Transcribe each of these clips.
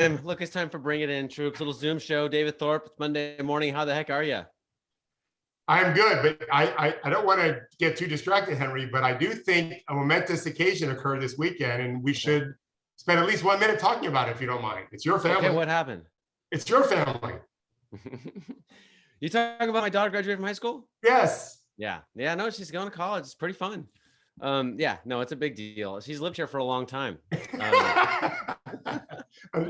Look, it's time for Bring It In, Troops. Little Zoom show. David Thorpe, it's Monday morning. How the heck are you? I'm good, but I don't want to get too distracted, Henry, but I do think a momentous occasion occurred this weekend, and we should spend at least 1 minute talking about it, if you don't mind. It's your family. Okay, what happened? It's your family. You talking about my daughter graduated from high school? Yes. Yeah, no, she's going to college. It's pretty fun. It's a big deal. She's lived here for a long time.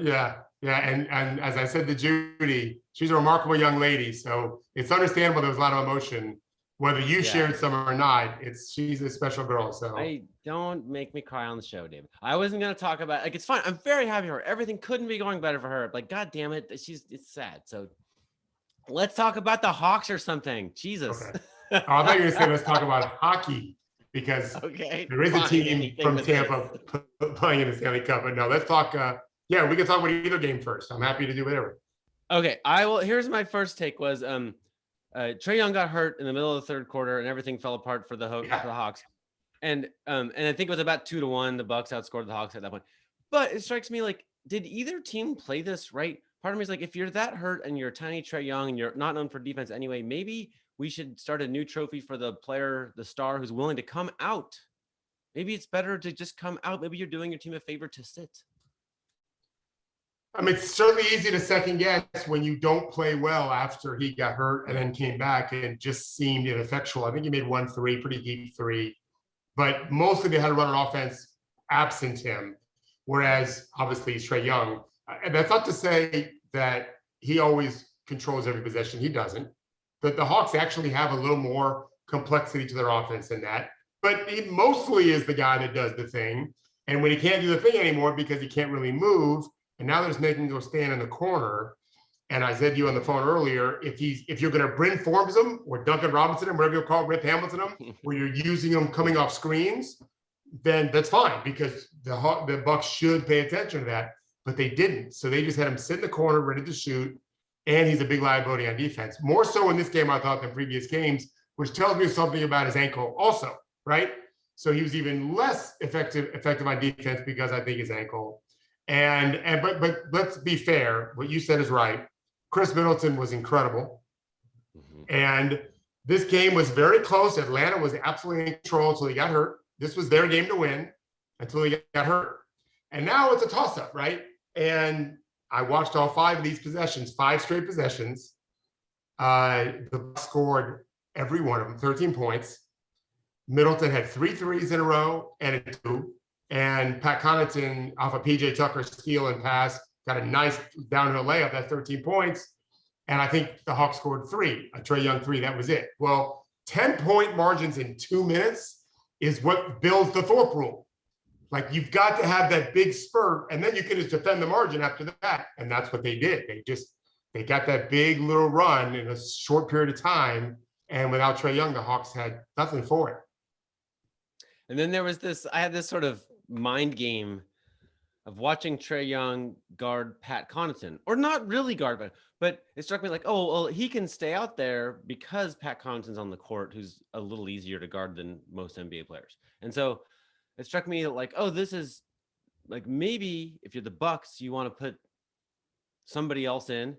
Yeah. And as I said to Judy, she's a remarkable young lady. So it's understandable there was a lot of emotion, whether you shared some or not. She's a special girl. So don't make me cry on the show, David. I wasn't going to talk about it's fine. I'm very happy for her. Everything couldn't be going better for her. Like, God damn it. It's sad. So let's talk about the Hawks or something. Jesus. Okay. I thought you were going to say, let's talk about hockey, because there is a team from Tampa playing in the Stanley Cup. But no, let's talk. We can talk about either game first. I'm happy to do whatever. Okay, I will. Here's my first take was Trae Young got hurt in the middle of the third quarter and everything fell apart for the Hawks. And I think it was about 2-1. The Bucks outscored the Hawks at that point. But it strikes me like, did either team play this right? Part of me is like, if you're that hurt and you're tiny Trae Young and you're not known for defense anyway, maybe we should start a new trophy for the player, the star who's willing to come out. Maybe it's better to just come out. Maybe you're doing your team a favor to sit. I mean, it's certainly easy to second guess when you don't play well after he got hurt and then came back and just seemed ineffectual. I think he made 1 3, pretty deep 3, but mostly they had to run an offense absent him. Whereas obviously he's Trae Young. And that's not to say that he always controls every possession. He doesn't. But the Hawks actually have a little more complexity to their offense than that. But he mostly is the guy that does the thing. And when he can't do the thing anymore because he can't really move, and now they're just making him go stand in the corner. And I said to you on the phone earlier, if you're going to Bryn Forbes him or Duncan Robinson him, whatever you call Rip Hamilton him, where you're using him coming off screens, then that's fine, because the Bucks should pay attention to that. But they didn't. So they just had him sit in the corner, ready to shoot. And he's a big liability on defense. More so in this game, I thought, than previous games, which tells me something about his ankle also, right? So he was even less effective on defense because I think his ankle. But let's be fair. What you said is right. Chris Middleton was incredible. Mm-hmm. And this game was very close. Atlanta was absolutely in control until he got hurt. This was their game to win until he got hurt. And now it's a toss-up, right? And I watched all 5 of these possessions, 5 straight possessions. The Bucks scored every one of them, 13 points. Middleton had 3 threes in a row and a 2. And Pat Connaughton, off a PJ Tucker steal and pass, got a nice downhill layup, that's 13 points. And I think the Hawks scored 3, a Trae Young 3, that was it. Well, 10-point margins in 2 minutes is what builds the Thorpe rule. Like, you've got to have that big spurt, and then you can just defend the margin after that. And that's what they did. They got that big little run in a short period of time. And without Trae Young, the Hawks had nothing for it. And then there was I had this sort of mind game of watching Trae Young guard Pat Connaughton, or not really guard, but it struck me like, oh, well, he can stay out there because Pat Connaughton's on the court, who's a little easier to guard than most NBA players. And so it struck me like, oh, this is like, maybe if you're the Bucks, you want to put somebody else in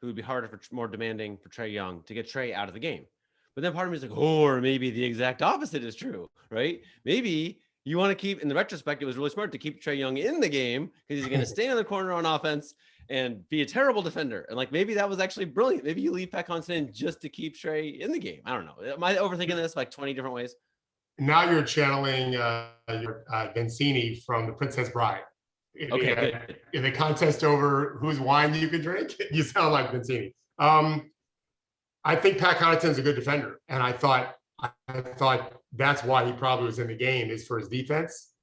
who would be harder more demanding for Trae Young to get Trae out of the game. But then part of me is like, oh, or maybe the exact opposite is true, right? Maybe you want to keep, in the retrospect, it was really smart to keep Trae Young in the game because he's going to stay in the corner on offense and be a terrible defender. And like, maybe that was actually brilliant. Maybe you leave Pat Connaughton in just to keep Trae in the game. I don't know. Am I overthinking this like 20 different ways? Now you're channeling your Vincini from The Princess Bride. Okay, good. In the contest over whose wine you can drink, you sound like Vincini. I think Pat Connaughton's a good defender, and I thought that's why he probably was in the game, is for his defense.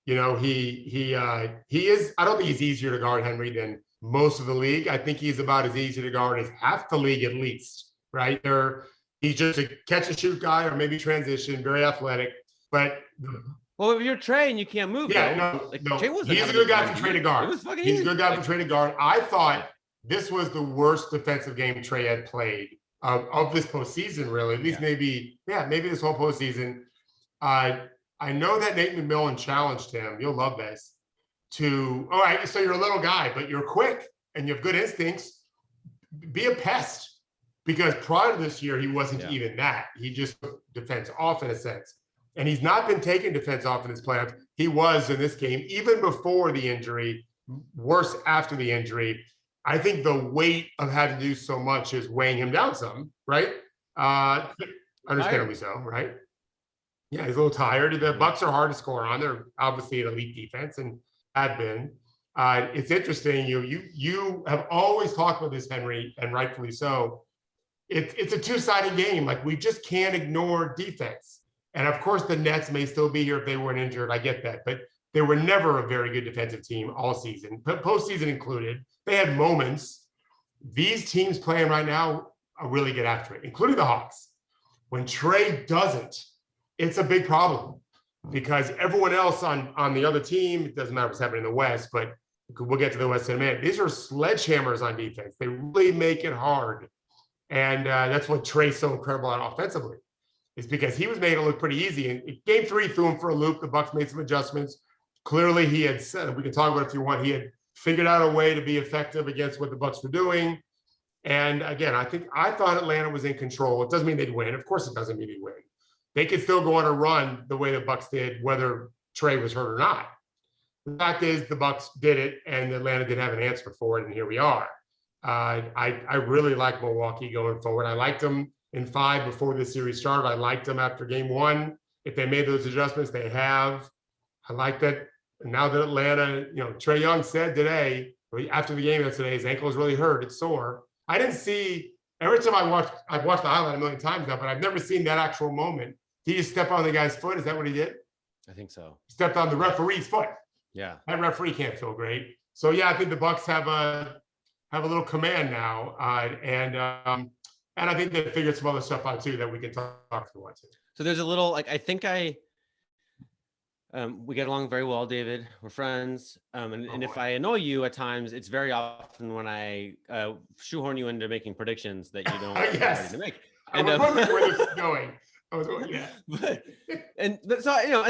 You know, he is. I don't think he's easier to guard, Henry, than most of the league. I think he's about as easy to guard as half the league at least, right? He's just a catch and shoot guy, or maybe transition, very athletic. But well, if you're Trae and you can't move, no. He's a good guy for Trae to guard. He's a good guy for Trae to guard. I thought this was the worst defensive game Trae had played of this postseason, really. At least maybe this whole postseason. I know that Nate McMillan challenged him. You'll love this. all right, so you're a little guy, but you're quick and you have good instincts. Be a pest. Because prior to this year, he wasn't even that. He just took defense off in a sense. And he's not been taking defense off in his playoffs. He was in this game, even before the injury, worse after the injury. I think the weight of having to do so much is weighing him down some, right? Understandably so, right? Yeah, he's a little tired. The Bucks are hard to score on. They're obviously an elite defense and have been. It's interesting. You have always talked about this, Henry, and rightfully so. It's a two-sided game. Like, we just can't ignore defense. And of course, the Nets may still be here if they weren't injured. I get that. But they were never a very good defensive team all season, postseason included. They had moments. These teams playing right now really get after it, including the Hawks. When Trae doesn't, it's a big problem because everyone else on the other team, it doesn't matter what's happening in the West, but we'll get to the West in a minute. These are sledgehammers on defense. They really make it hard. And that's what Trae's so incredible at offensively, is because he was made to look pretty easy. And game 3 threw him for a loop. The Bucks made some adjustments. Clearly, he had said, we can talk about it if you want, he had figured out a way to be effective against what the Bucks were doing. And again, I thought Atlanta was in control. It doesn't mean they'd win. Of course, it doesn't mean they'd win. They could still go on a run the way the Bucks did, whether Trae was hurt or not. The fact is, the Bucks did it, and Atlanta didn't have an answer for it, and here we are. I really like Milwaukee going forward. I liked them in 5 before this series started. I liked them after game 1. If they made those adjustments, they have. I like that. And now that Atlanta, Trae Young said today, after the game yesterday, his ankle is really hurt. It's sore. I didn't see, every time I've watched the highlight a million times now, but I've never seen that actual moment. Did he just step on the guy's foot? Is that what he did? I think so. He stepped on the referee's foot. Yeah. That referee can't feel great. So yeah, I think the Bucks have a little command now. And I think they figured some other stuff out too that we can talk if we want to. So there's a little, I think we get along very well, David. We're friends. And if I annoy you at times, it's very often when I shoehorn you into making predictions that you don't yes. to make. I was wondering where this is going. And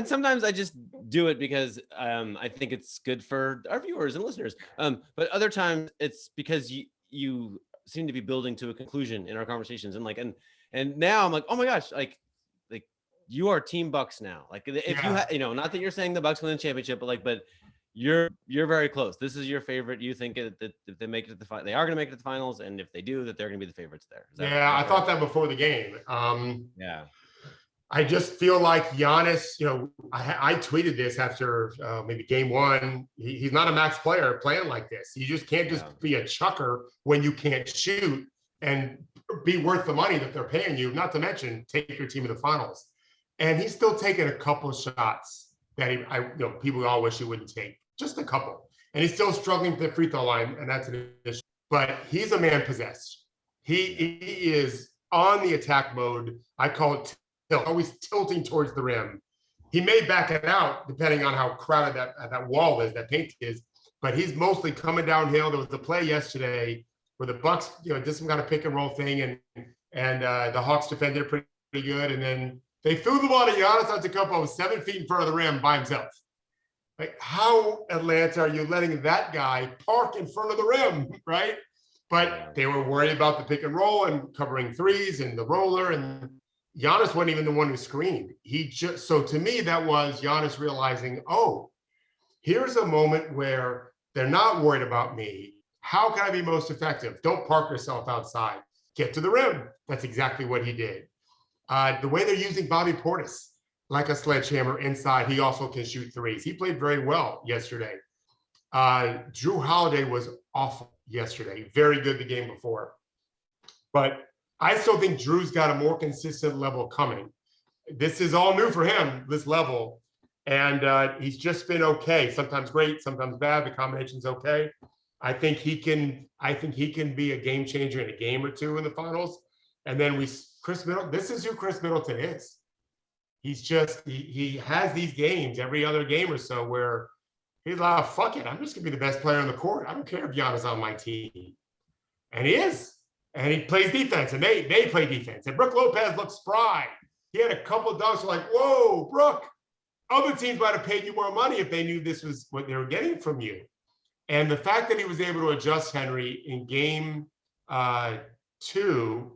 sometimes I just do it because I think it's good for our viewers and listeners. But other times it's because you seem to be building to a conclusion in our conversations, and now I'm like, oh my gosh, like you are Team Bucks now. Like if not that you're saying the Bucks win the championship, but you're very close. This is your favorite. You think that if they make it to the they are going to make it to the finals, and if they do, that they're going to be the favorites there. I thought that before the game. Yeah. I just feel like Giannis, I tweeted this after maybe game 1. He's not a max player playing like this. You just can't just be a chucker when you can't shoot and be worth the money that they're paying you, not to mention take your team to the finals. And he's still taking a couple of shots that people all wish he wouldn't take, just a couple. And he's still struggling with the free throw line, and that's an issue. But he's a man possessed. He is on the attack mode. I call it always tilting towards the rim. He may back it out depending on how crowded that wall is, that paint is, but he's mostly coming downhill. There was a play yesterday where the Bucks, did some kind of pick and roll thing, and the Hawks defended it pretty good, and then they threw the ball to Giannis Antetokounmpo 7 feet in front of the rim by himself. Like, how, Atlanta, are you letting that guy park in front of the rim, right? But they were worried about the pick and roll and covering threes and the roller, and Giannis wasn't even the one who screened. So to me, that was Giannis realizing, oh, here's a moment where they're not worried about me. How can I be most effective? Don't park yourself outside. Get to the rim. That's exactly what he did. The way they're using Bobby Portis like a sledgehammer inside, he also can shoot threes. He played very well yesterday. Jrue Holiday was awful yesterday. Very good the game before. But I still think Drew's got a more consistent level coming. This is all new for him, this level. And he's just been okay. Sometimes great, sometimes bad. The combination's okay. I think he can be a game changer in a game or two in the finals. And then Chris Middleton, this is who Chris Middleton is. He's just, he has these games every other game or so where he's like, fuck it, I'm just gonna be the best player on the court. I don't care if Giannis on my team. And he is. And he plays defense, and they play defense. And Brook Lopez looks spry. He had a couple of dunks like, whoa, Brook. other teams might have paid you more money if they knew this was what they were getting from you. And the fact that he was able to adjust Henry in game 2,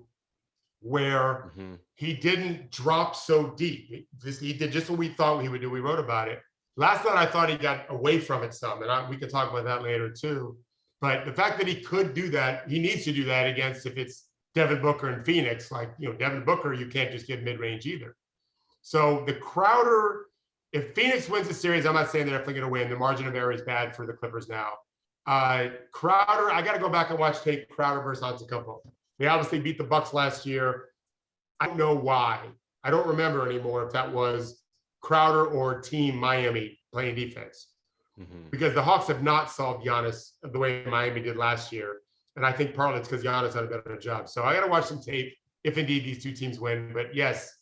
where he didn't drop so deep. He did just what we thought he would do. We wrote about it. Last night, I thought he got away from it some, and we can talk about that later too. But the fact that he could do that, he needs to do that against if it's Devin Booker and Phoenix. Like, Devin Booker, you can't just give mid-range either. So the Crowder, if Phoenix wins the series, I'm not saying they're definitely going to win. The margin of error is bad for the Clippers now. Crowder, I got to go back and watch tape. Crowder versus Antetokounmpo. They obviously beat the Bucks last year. I don't know why. I don't remember anymore if that was Crowder or Team Miami playing defense. Because the Hawks have not solved Giannis the way Miami did last year. And I think partly it's because Giannis had a better job. So I got to watch some tape if indeed these two teams win. But yes,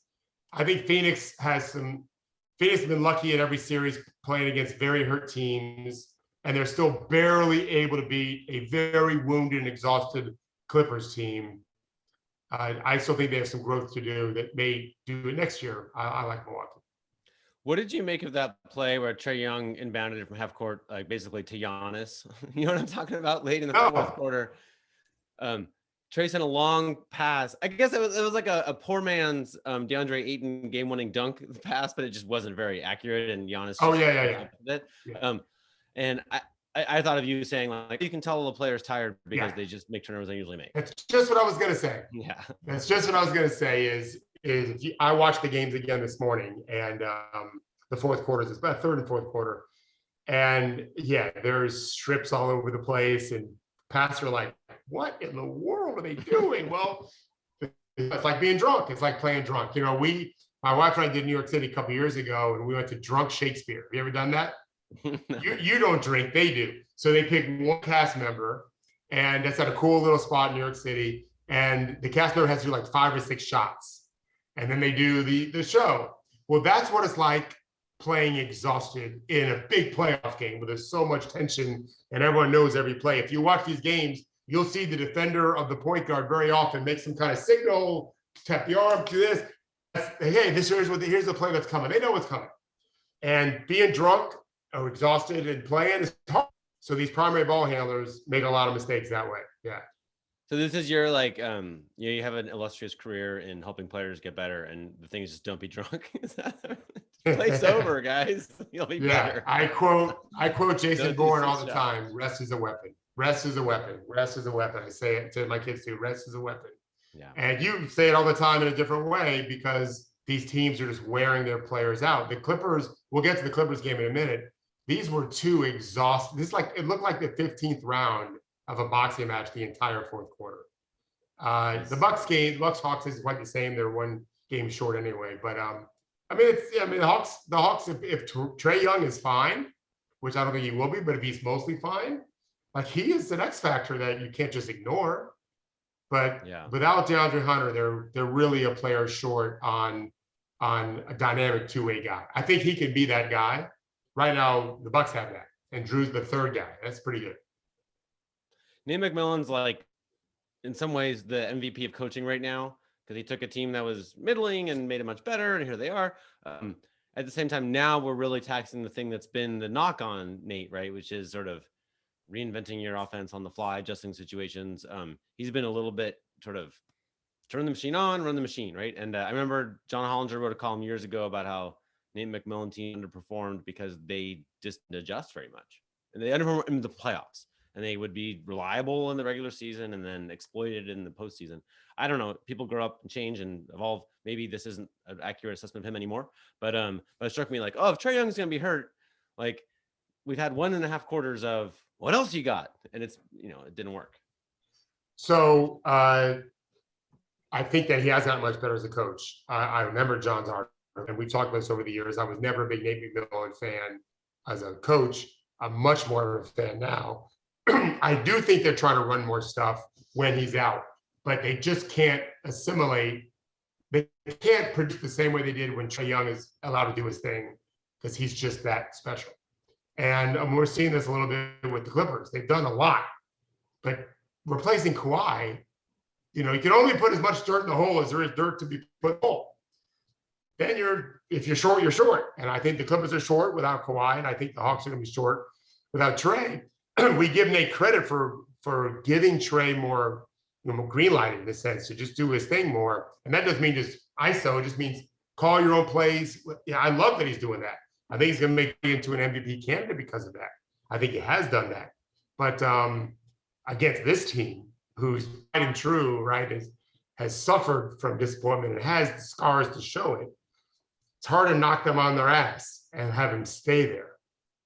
I think Phoenix has been lucky in every series playing against very hurt teams. And they're still barely able to beat a very wounded and exhausted Clippers team. I still think they have some growth to do that may do it next year. I like Milwaukee. What did you make of that play where Trae Young inbounded it from half court, like basically to Giannis? You know what I'm talking about? Late in the fourth quarter. Trae sent a long pass. I guess it was like a poor man's DeAndre Ayton game-winning dunk pass, but it just wasn't very accurate. And Giannis. And I thought of you saying, like, you can tell the player's tired because they just make turnovers they usually make. That's just what I was going to say. Yeah. That's just what I was going to say is I watched the games again this morning, and the fourth quarter is about third and fourth quarter. And there's strips all over the place, and passer like, what in the world are they doing? Well, it's like being drunk. It's like playing drunk. My wife and I did New York City a couple years ago, and we went to Drunk Shakespeare. Have you ever done that? You don't drink, they do. So they pick one cast member, and that's at a cool little spot in New York City. And the cast member has to do like 5 or 6 shots, and then they do the show. Well, that's what it's like playing exhausted in a big playoff game where there's so much tension and everyone knows every play. If you watch these games, you'll see the defender of the point guard very often make some kind of signal, tap the arm, do this. Hey, here's the play that's coming. They know what's coming. And being drunk or exhausted and playing is hard. So these primary ball handlers make a lot of mistakes that way. Yeah. So this is your you have an illustrious career in helping players get better, and the thing is just don't be drunk. Play sober, guys. You'll be better. I quote Jason Bourne all the time. Rest is a weapon. Rest is a weapon. Rest is a weapon. I say it to my kids too. Rest is a weapon. Yeah. And you say it all the time in a different way because these teams are just wearing their players out. The Clippers, we'll get to the Clippers game in a minute. These were too exhausted. It looked like the 15th round of a boxing match the entire fourth quarter. The Bucks Hawks is quite the same. They're one game short anyway. But the Hawks. If Trae Young is fine, which I don't think he will be, but if he's mostly fine, like he is an X factor that you can't just ignore. But without DeAndre Hunter, they're really a player short on a dynamic two-way guy. I think he could be that guy. Right now, the Bucks have that, and Jrue's the third guy. That's pretty good. Nate McMillan's in some ways, the MVP of coaching right now because he took a team that was middling and made it much better, and here they are. At the same time, now we're really taxing the thing that's been the knock on Nate, right, which is sort of reinventing your offense on the fly, adjusting situations. He's been a little bit sort of turn the machine on, run the machine, right? And I remember John Hollinger wrote a column years ago about how Nate McMillan team underperformed because they just didn't adjust very much. And they underperformed in the playoffs. And they would be reliable in the regular season and then exploited in the postseason. I don't know. People grow up and change and evolve. Maybe this isn't an accurate assessment of him anymore. But it struck me like, if Trae Young's going to be hurt, like we've had 1.5 quarters of what else you got? And it's, it didn't work. So I think that he has gotten much better as a coach. I remember John's article, and we've talked about this over the years. I was never a big Nate McMillan fan as a coach. I'm much more of a fan now. I do think they're trying to run more stuff when he's out, but they just can't assimilate. They can't produce the same way they did when Trae Young is allowed to do his thing because he's just that special. And we're seeing this a little bit with the Clippers. They've done a lot, but replacing Kawhi, you can only put as much dirt in the hole as there is dirt to be put in the hole. then if you're short, you're short. And I think the Clippers are short without Kawhi, and I think the Hawks are going to be short without Trae. We give Nate credit for giving Trae more, green lighting in a sense to just do his thing more. And that doesn't mean just ISO. It just means call your own plays. Yeah, I love that he's doing that. I think he's going to make it into an MVP candidate because of that. I think he has done that. But against this team, who's tried and true, right, has suffered from disappointment and has the scars to show it, it's hard to knock them on their ass and have them stay there.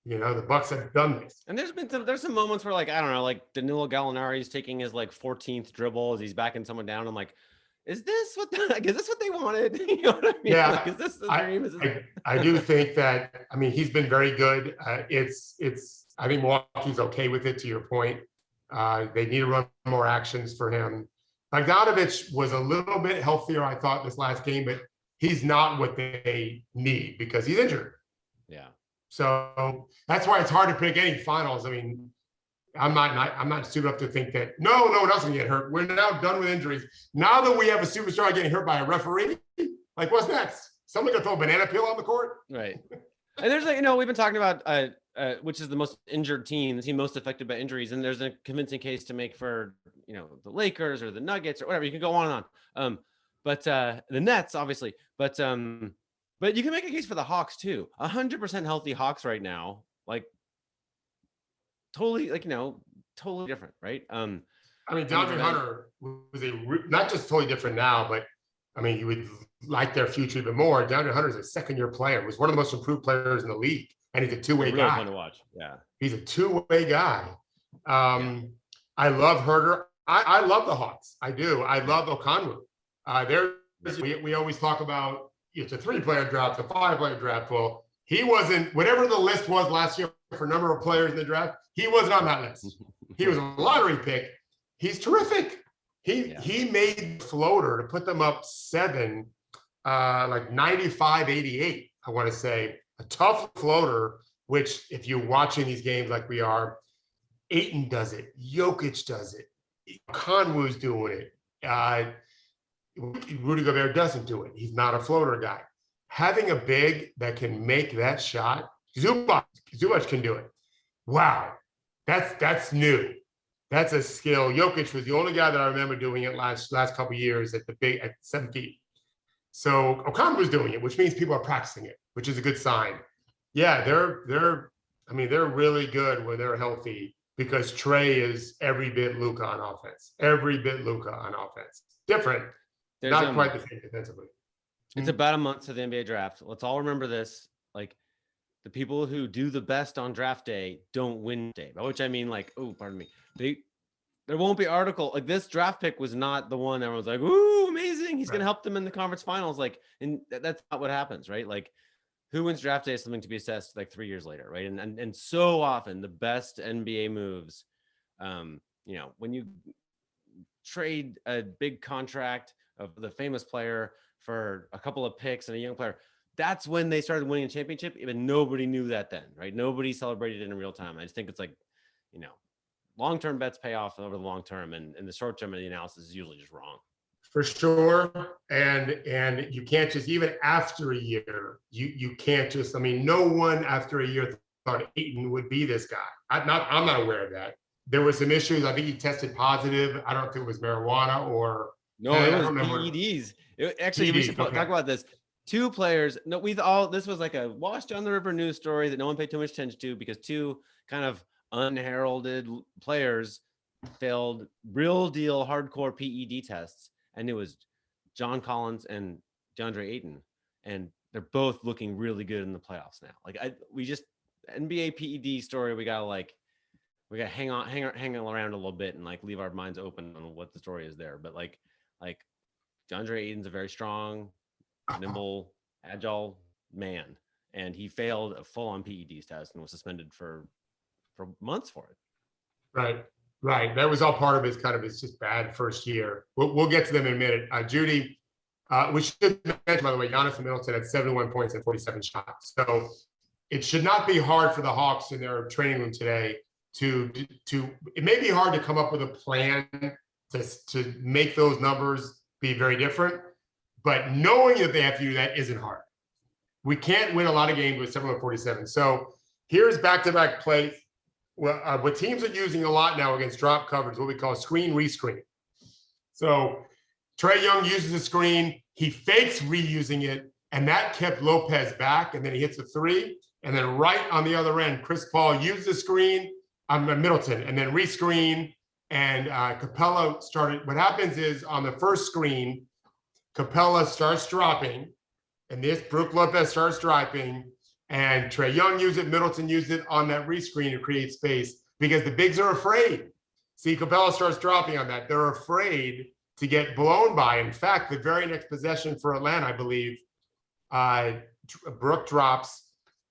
The Bucks have done this. And there's some moments where, like, I don't know, like Danilo Gallinari's taking his like 14th dribble as he's backing someone down. I'm like, is this what they wanted? You know what I mean? Yeah, like, is this the dream? I do think that. I mean, he's been very good. I think Milwaukee's okay with it. To your point, they need to run more actions for him. Bogdanovich was a little bit healthier, I thought, this last game, but he's not what they need because he's injured. Yeah. So that's why it's hard to pick any finals. I mean, I'm not stupid enough to think that no one else can get hurt. We're now done with injuries. Now that we have a superstar getting hurt by a referee, like what's next? Someone gonna throw a banana peel on the court? Right. And there's like, we've been talking about which is the most injured team, the team most affected by injuries, and there's a convincing case to make for the Lakers or the Nuggets or whatever. You can go on and on. But the Nets, obviously, but you can make a case for the Hawks too. 100% healthy Hawks right now, like totally, totally different, right? I mean, DeAndre Hunter was not just totally different now, but I mean, you would like their future even more. DeAndre Hunter is a second-year player. Was one of the most improved players in the league, and he's a two-way really guy. Fun to watch. Yeah, he's a two-way guy. I love Herter. I love the Hawks. I do. I love Okongwu. We always talk about it's a 3-player draft, a 5-player draft. Well, he wasn't, whatever the list was last year for number of players in the draft, he wasn't on that list. He was a lottery pick. He's terrific. He made floater to put them up 7, like 95-88, I want to say. A tough floater, which if you're watching these games like we are, Ayton does it. Jokic does it. Conwoo's doing it. Rudy Gobert doesn't do it. He's not a floater guy. Having a big that can make that shot, Zubac can do it. Wow, that's new. That's a skill. Jokic was the only guy that I remember doing it last couple of years at 7 feet. So Okongwu was doing it, which means people are practicing it, which is a good sign. Yeah, they're really good when they're healthy because Trae is every bit Luka on offense. Different. Not quite the same defensively. It's about a month to the NBA draft. Let's all remember this. Like, the people who do the best on draft day don't win day, by which I mean, like, pardon me. There won't be article. Like, this draft pick was not the one everyone's like, ooh, amazing. He's going to help them in the conference finals. Like, and that's not what happens, right? Like, who wins draft day is something to be assessed like 3 years later, right? And so often the best NBA moves, when you trade a big contract of the famous player for a couple of picks and a young player, that's when they started winning a championship. Even nobody knew that then, right? Nobody celebrated it in real time. I just think it's like, long-term bets pay off over the long term, and the short term of the analysis is usually just wrong. For sure. And you can't just, even after a year, you can't just, no one after a year thought Ayton would be this guy. I'm not aware of that. There were some issues. I think he tested positive. I don't know if it was marijuana or no, it was PEDs. We should talk about this. 2 players. No, this was like a wash down the river news story that no one paid too much attention to because 2 kind of unheralded players failed real deal hardcore PED tests, and it was John Collins and DeAndre Ayton, and they're both looking really good in the playoffs now. Like NBA PED story. We gotta hang around a little bit and like leave our minds open on what the story is there. But like DeAndre Ayton's a very strong, nimble, agile man, and he failed a full-on PEDs test and was suspended for months for it. Right. That was all part of his just bad first year. We'll get to them in a minute. Judy, we should mention, by the way, Giannis Middleton had 71 points and 47 shots. So it should not be hard for the Hawks in their training room today to it may be hard to come up with a plan to make those numbers be very different, but knowing that they have to do that isn't hard. we can't win a lot of games with 7-47. So here's back-to-back play. Well, what teams are using a lot now against drop coverage, what we call screen rescreen. So Trae Young uses the screen, he fakes reusing it, and that kept Lopez back, and then he hits a three. And then right on the other end, Chris Paul used the screen on Middleton, and then rescreen, and Capella started. What happens is on the first screen, Capella starts dropping, and this Brook Lopez starts dropping, and Trae Young used it, Middleton used it on that rescreen to create space because the bigs are afraid. See, Capella starts dropping on that. They're afraid to get blown by. In fact, the very next possession for Atlanta, I believe, Brook drops,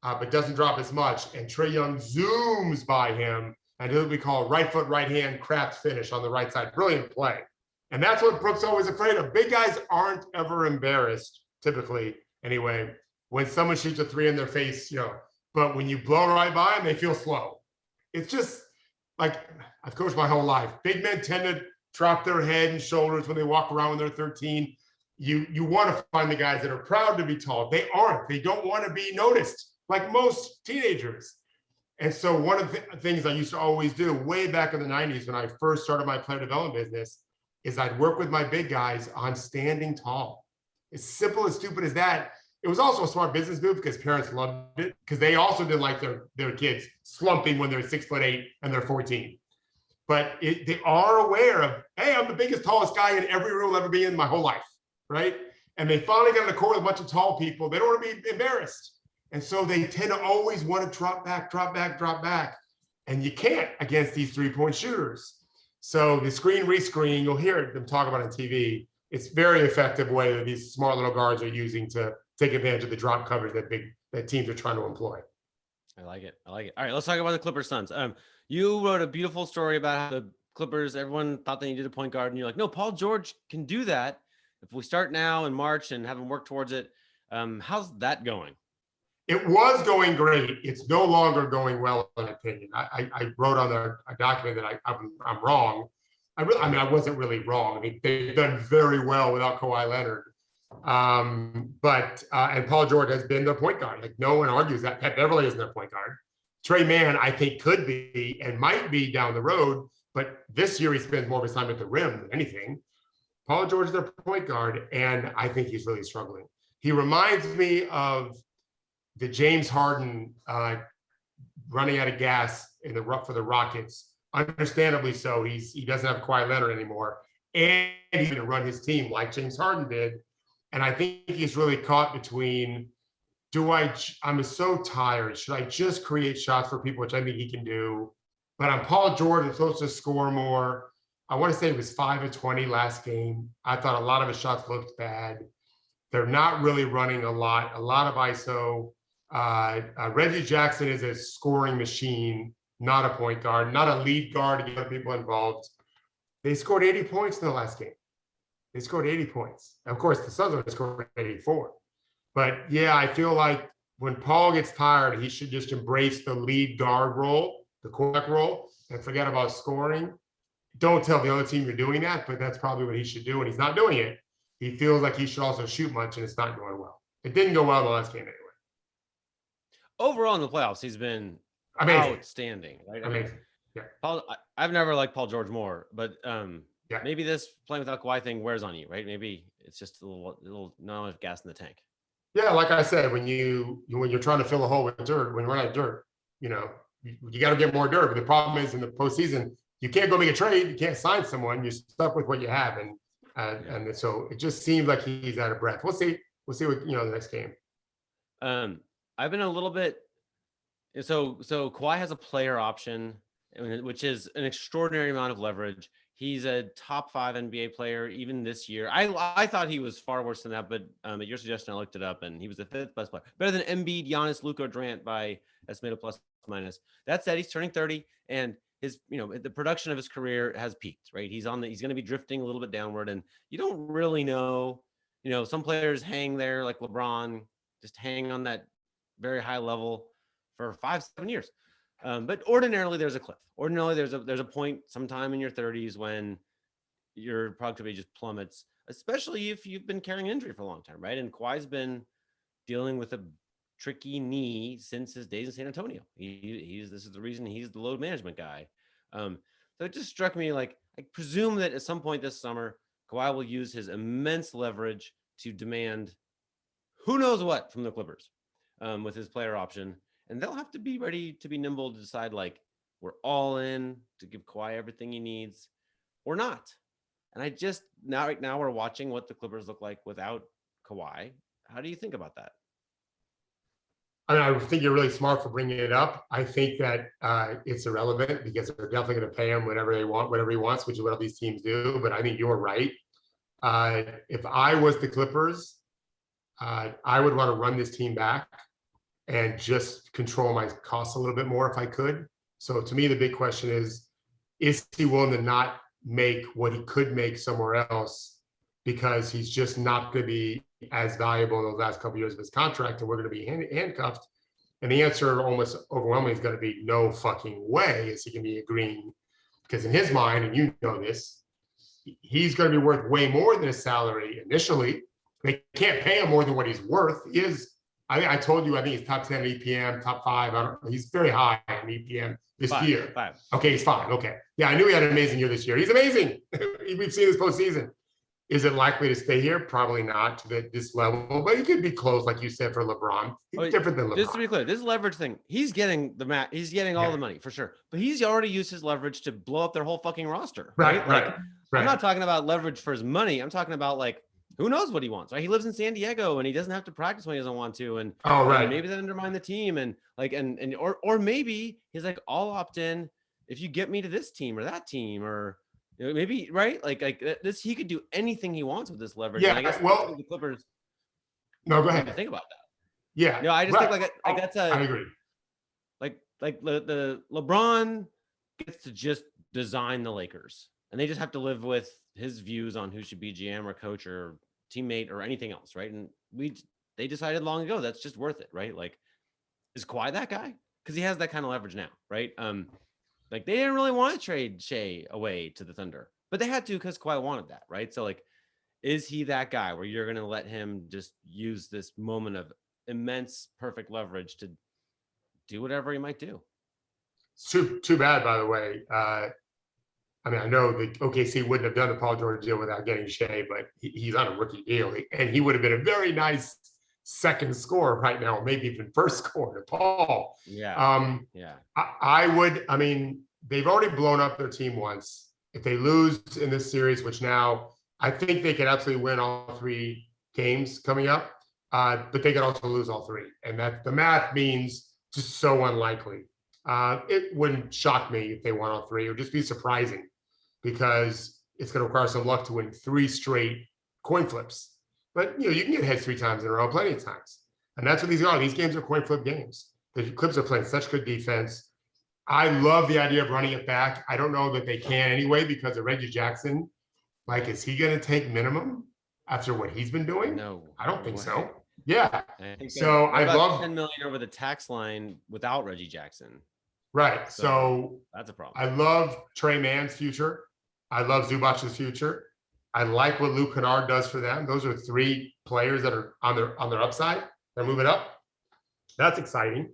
but doesn't drop as much, and Trae Young zooms by him, and do what we call right foot, right hand, craps finish on the right side. Brilliant play. And that's what Brook's always afraid of. Big guys aren't ever embarrassed, typically, anyway, when someone shoots a three in their face, but when you blow right by them, they feel slow. It's just like, I've coached my whole life. Big men tend to drop their head and shoulders when they walk around when they're 13. You want to find the guys that are proud to be tall. They aren't. They don't want to be noticed like most teenagers. And so one of the things I used to always do way back in the 90s when I first started my player development business is I'd work with my big guys on standing tall. As simple and stupid as that. It was also a smart business move because parents loved it because they also didn't like their kids slumping when they're 6'8" and they're 14. But they are aware of, hey, I'm the biggest, tallest guy in every room I'll ever be in my whole life, right? And they finally got in a court with a bunch of tall people. They don't want to be embarrassed. And so they tend to always want to drop back. And you can't against these three-point shooters. So the screen rescreen, you'll hear them talk about it on TV. It's very effective way that these smart little guards are using to take advantage of the drop coverage that teams are trying to employ. I like it. All right, let's talk about the Clippers Suns. You wrote a beautiful story about how the Clippers, everyone thought they needed a point guard, and you're like, no, Paul George can do that if we start now in March and have him work towards it. How's that going? It was going great. It's no longer going well, in my opinion. I wrote on a document that I'm wrong. I wasn't really wrong. I mean, they've done very well without Kawhi Leonard. And Paul George has been their point guard. Like, no one argues that. Pat Beverly isn't their point guard. Trey Mann, I think, could be and might be down the road, but this year he spends more of his time at the rim than anything. Paul George is their point guard, and I think he's really struggling. He reminds me of the James Harden running out of gas for the Rockets. Understandably so. He doesn't have Kawhi Leonard anymore, and he's going to run his team like James Harden did. And I think he's really caught between, I'm so tired. Should I just create shots for people, which I think he can do? But I'm Paul George, I'm supposed to score more. I want to say it was 5 of 20 last game. I thought a lot of his shots looked bad. They're not really running a lot of ISO. Reggie Jackson is a scoring machine, not a point guard, not a lead guard to get people involved. They scored 80 points in the last game. They scored 80 points. Of course, the Suns only scored 84. But yeah, I feel like when Paul gets tired, he should just embrace the lead guard role, the quarterback role, and forget about scoring. Don't tell the other team you're doing that, but that's probably what he should do, and he's not doing it. He feels like he should also shoot much, and it's not going well. It didn't go well in the last game anyway. Overall in the playoffs, he's been amazing. Outstanding. Right? Amazing. Yeah. I've never liked Paul George more, but maybe this playing without Kawhi thing wears on you, right? Maybe it's just a little not enough gas in the tank. Yeah, like I said, when you're trying to fill a hole with dirt, when you run out of dirt, you got to get more dirt. But the problem is in the postseason, you can't go make a trade. You can't sign someone. You're stuck with what you have, and so it just seems like he's out of breath. We'll see what the next game. I've been a little bit. So Kawhi has a player option, which is an extraordinary amount of leverage. He's a top 5 NBA player even this year. I thought he was far worse than that, but at your suggestion, I looked it up, and he was the 5th best player, better than Embiid, Giannis, Luka, Durant by estimated plus minus. That said, he's turning 30, and his the production of his career has peaked. Right, he's going to be drifting a little bit downward, and you don't really know. Some players hang there like LeBron, just hang on that very high level for 5-7 years. But ordinarily there's a cliff. Ordinarily there's a point sometime in your 30s when your productivity just plummets, especially if you've been carrying an injury for a long time, right? And Kawhi's been dealing with a tricky knee since his days in San Antonio. This is the reason he's the load management guy. So it just struck me like I presume that at some point this summer, Kawhi will use his immense leverage to demand who knows what from the Clippers with his player option, and they'll have to be ready to be nimble to decide like we're all in to give Kawhi everything he needs or not. And I just right now we're watching what the Clippers look like without Kawhi. How do you think about that? I mean, I think you're really smart for bringing it up. I think that it's irrelevant because they're definitely going to pay him whatever they want, whatever he wants, which is what all these teams do. But I think you're right. If I was the Clippers, I would want to run this team back and just control my costs a little bit more if I could. So to me, the big question is he willing to not make what he could make somewhere else because he's just not going to be as valuable in those last couple of years of his contract, and we're going to be handcuffed? And the answer almost overwhelmingly is going to be no fucking way is he going to be agreeing, because in his mind, and you know this, he's going to be worth way more than his salary initially. They can't pay him more than what he's worth. He is, I told you, I think he's top 10 in EPM, top 5. He's very high in EPM this year. 5. Okay, he's 5. Okay. Yeah, I knew he had an amazing year this year. He's amazing. We've seen this postseason. Is it likely to stay here? Probably not to this level, but he could be close, like you said, for LeBron. He's different than LeBron. Just to be clear, this leverage thing, he's getting he's getting all the money for sure, but he's already used his leverage to blow up their whole fucking roster. Right. I'm not talking about leverage for his money. I'm talking about like, who knows what he wants, right? He lives in San Diego and he doesn't have to practice when he doesn't want to. And maybe that undermine the team and like, or maybe he's like, I'll opt in if you get me to this team or that team, or maybe, right? Like this, he could do anything he wants with this leverage. Yeah. And I guess well, the Clippers. No, go ahead. Think about that. Yeah. No, I just think like that's I agree. Like the LeBron gets to just design the Lakers, and they just have to live with his views on who should be GM or coach or teammate or anything else, right? And they decided long ago that's just worth it, right? Like, is Kawhi that guy? Because he has that kind of leverage now, right? Like they didn't really want to trade Shea away to the Thunder, but they had to because Kawhi wanted that, right? So like, is he that guy where you're going to let him just use this moment of immense perfect leverage to do whatever he might do? It's too bad, by the way. I mean, I know the OKC wouldn't have done the Paul George deal without getting Shea, but he's on a rookie deal, and he would have been a very nice second scorer right now, maybe even first scorer to Paul. Yeah. I would. I mean, they've already blown up their team once. If they lose in this series, which now I think they could absolutely win all 3 games coming up, but they could also lose all 3, and that the math means just so unlikely. It wouldn't shock me if they won all 3. It would just be surprising, because it's going to require some luck to win 3 straight coin flips. But you can get heads 3 times in a row, plenty of times, and that's what these are. These games are coin flip games. The Clips are playing such good defense. I love the idea of running it back. I don't know that they can anyway because of Reggie Jackson. Like, is he going to take minimum after what he's been doing? No, I don't think so. Yeah. I think so. I love 10 million over the tax line without Reggie Jackson. Right. So that's a problem. I love Trey Mann's future. I love Zubac's future. I like what Luke Kennard does for them. Those are 3 players that are on their upside. They're moving up. That's exciting.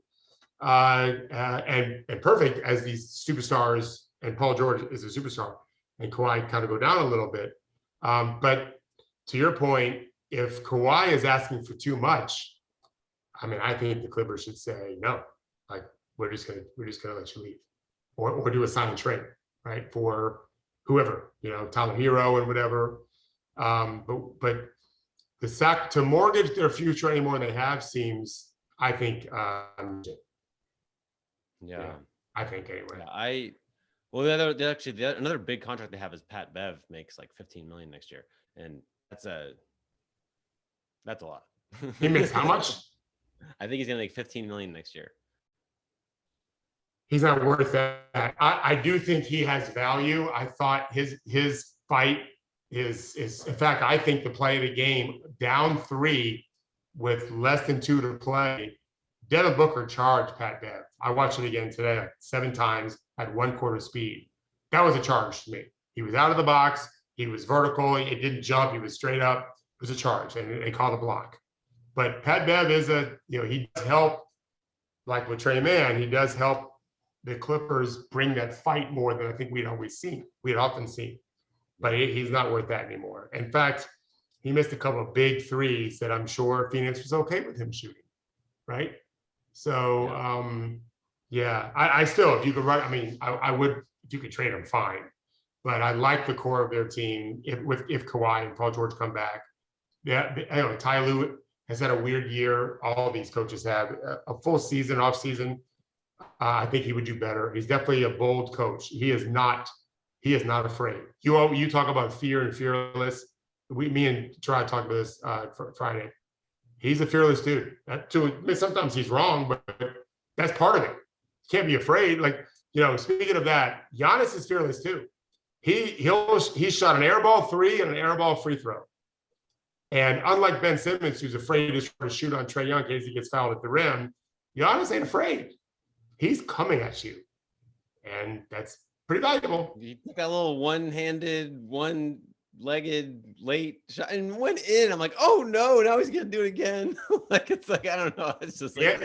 And perfect as these superstars, and Paul George is a superstar, and Kawhi kind of go down a little bit. But to your point, if Kawhi is asking for too much, I mean, I think the Clippers should say no. Like, we're just gonna let you leave, or do a sign and trade, right, for whoever, Tyler Hero and whatever. But the to mortgage their future any more than they have seems, I think, yeah, I think anyway. Yeah, another big contract they have is Pat Bev makes like $15 million next year, and that's a lot. He makes how much? I think he's gonna make $15 million next year. He's not worth that. I do think he has value. I thought his fight is in fact, I think the play of the game, down 3 with less than 2 to play, Devin Booker charged Pat Bev. I watched it again today, like 7 times at 1/4 speed. That was a charge to me. He was out of the box. He was vertical. It didn't jump. He was straight up. It was a charge, and they called a block. But Pat Bev is he does help, like with Trey Mann, he does help the Clippers bring that fight more than I think we'd often seen. But he's not worth that anymore. In fact, he missed a couple of big threes that I'm sure Phoenix was okay with him shooting, right? So, I still, if you could run, I mean, I would, if you could trade him, fine. But I like the core of their team if Kawhi and Paul George come back. Yeah, Ty Lue has had a weird year. All of these coaches have a full season, off season. I think he would do better. He's definitely a bold coach. He is not afraid. You talk about fear and fearless. Me and Try talked about this for Friday. He's a fearless dude. Sometimes he's wrong, but that's part of it. You can't be afraid. Like, speaking of that, Giannis is fearless too. He shot an airball three and an airball free throw. And unlike Ben Simmons, who's afraid to shoot on Trae Young in case he gets fouled at the rim, Giannis ain't afraid. He's coming at you. And that's pretty valuable. He took that little one-handed, one-legged late shot and went in. I'm like, oh no, now he's gonna do it again. It's like, I don't know. It's just like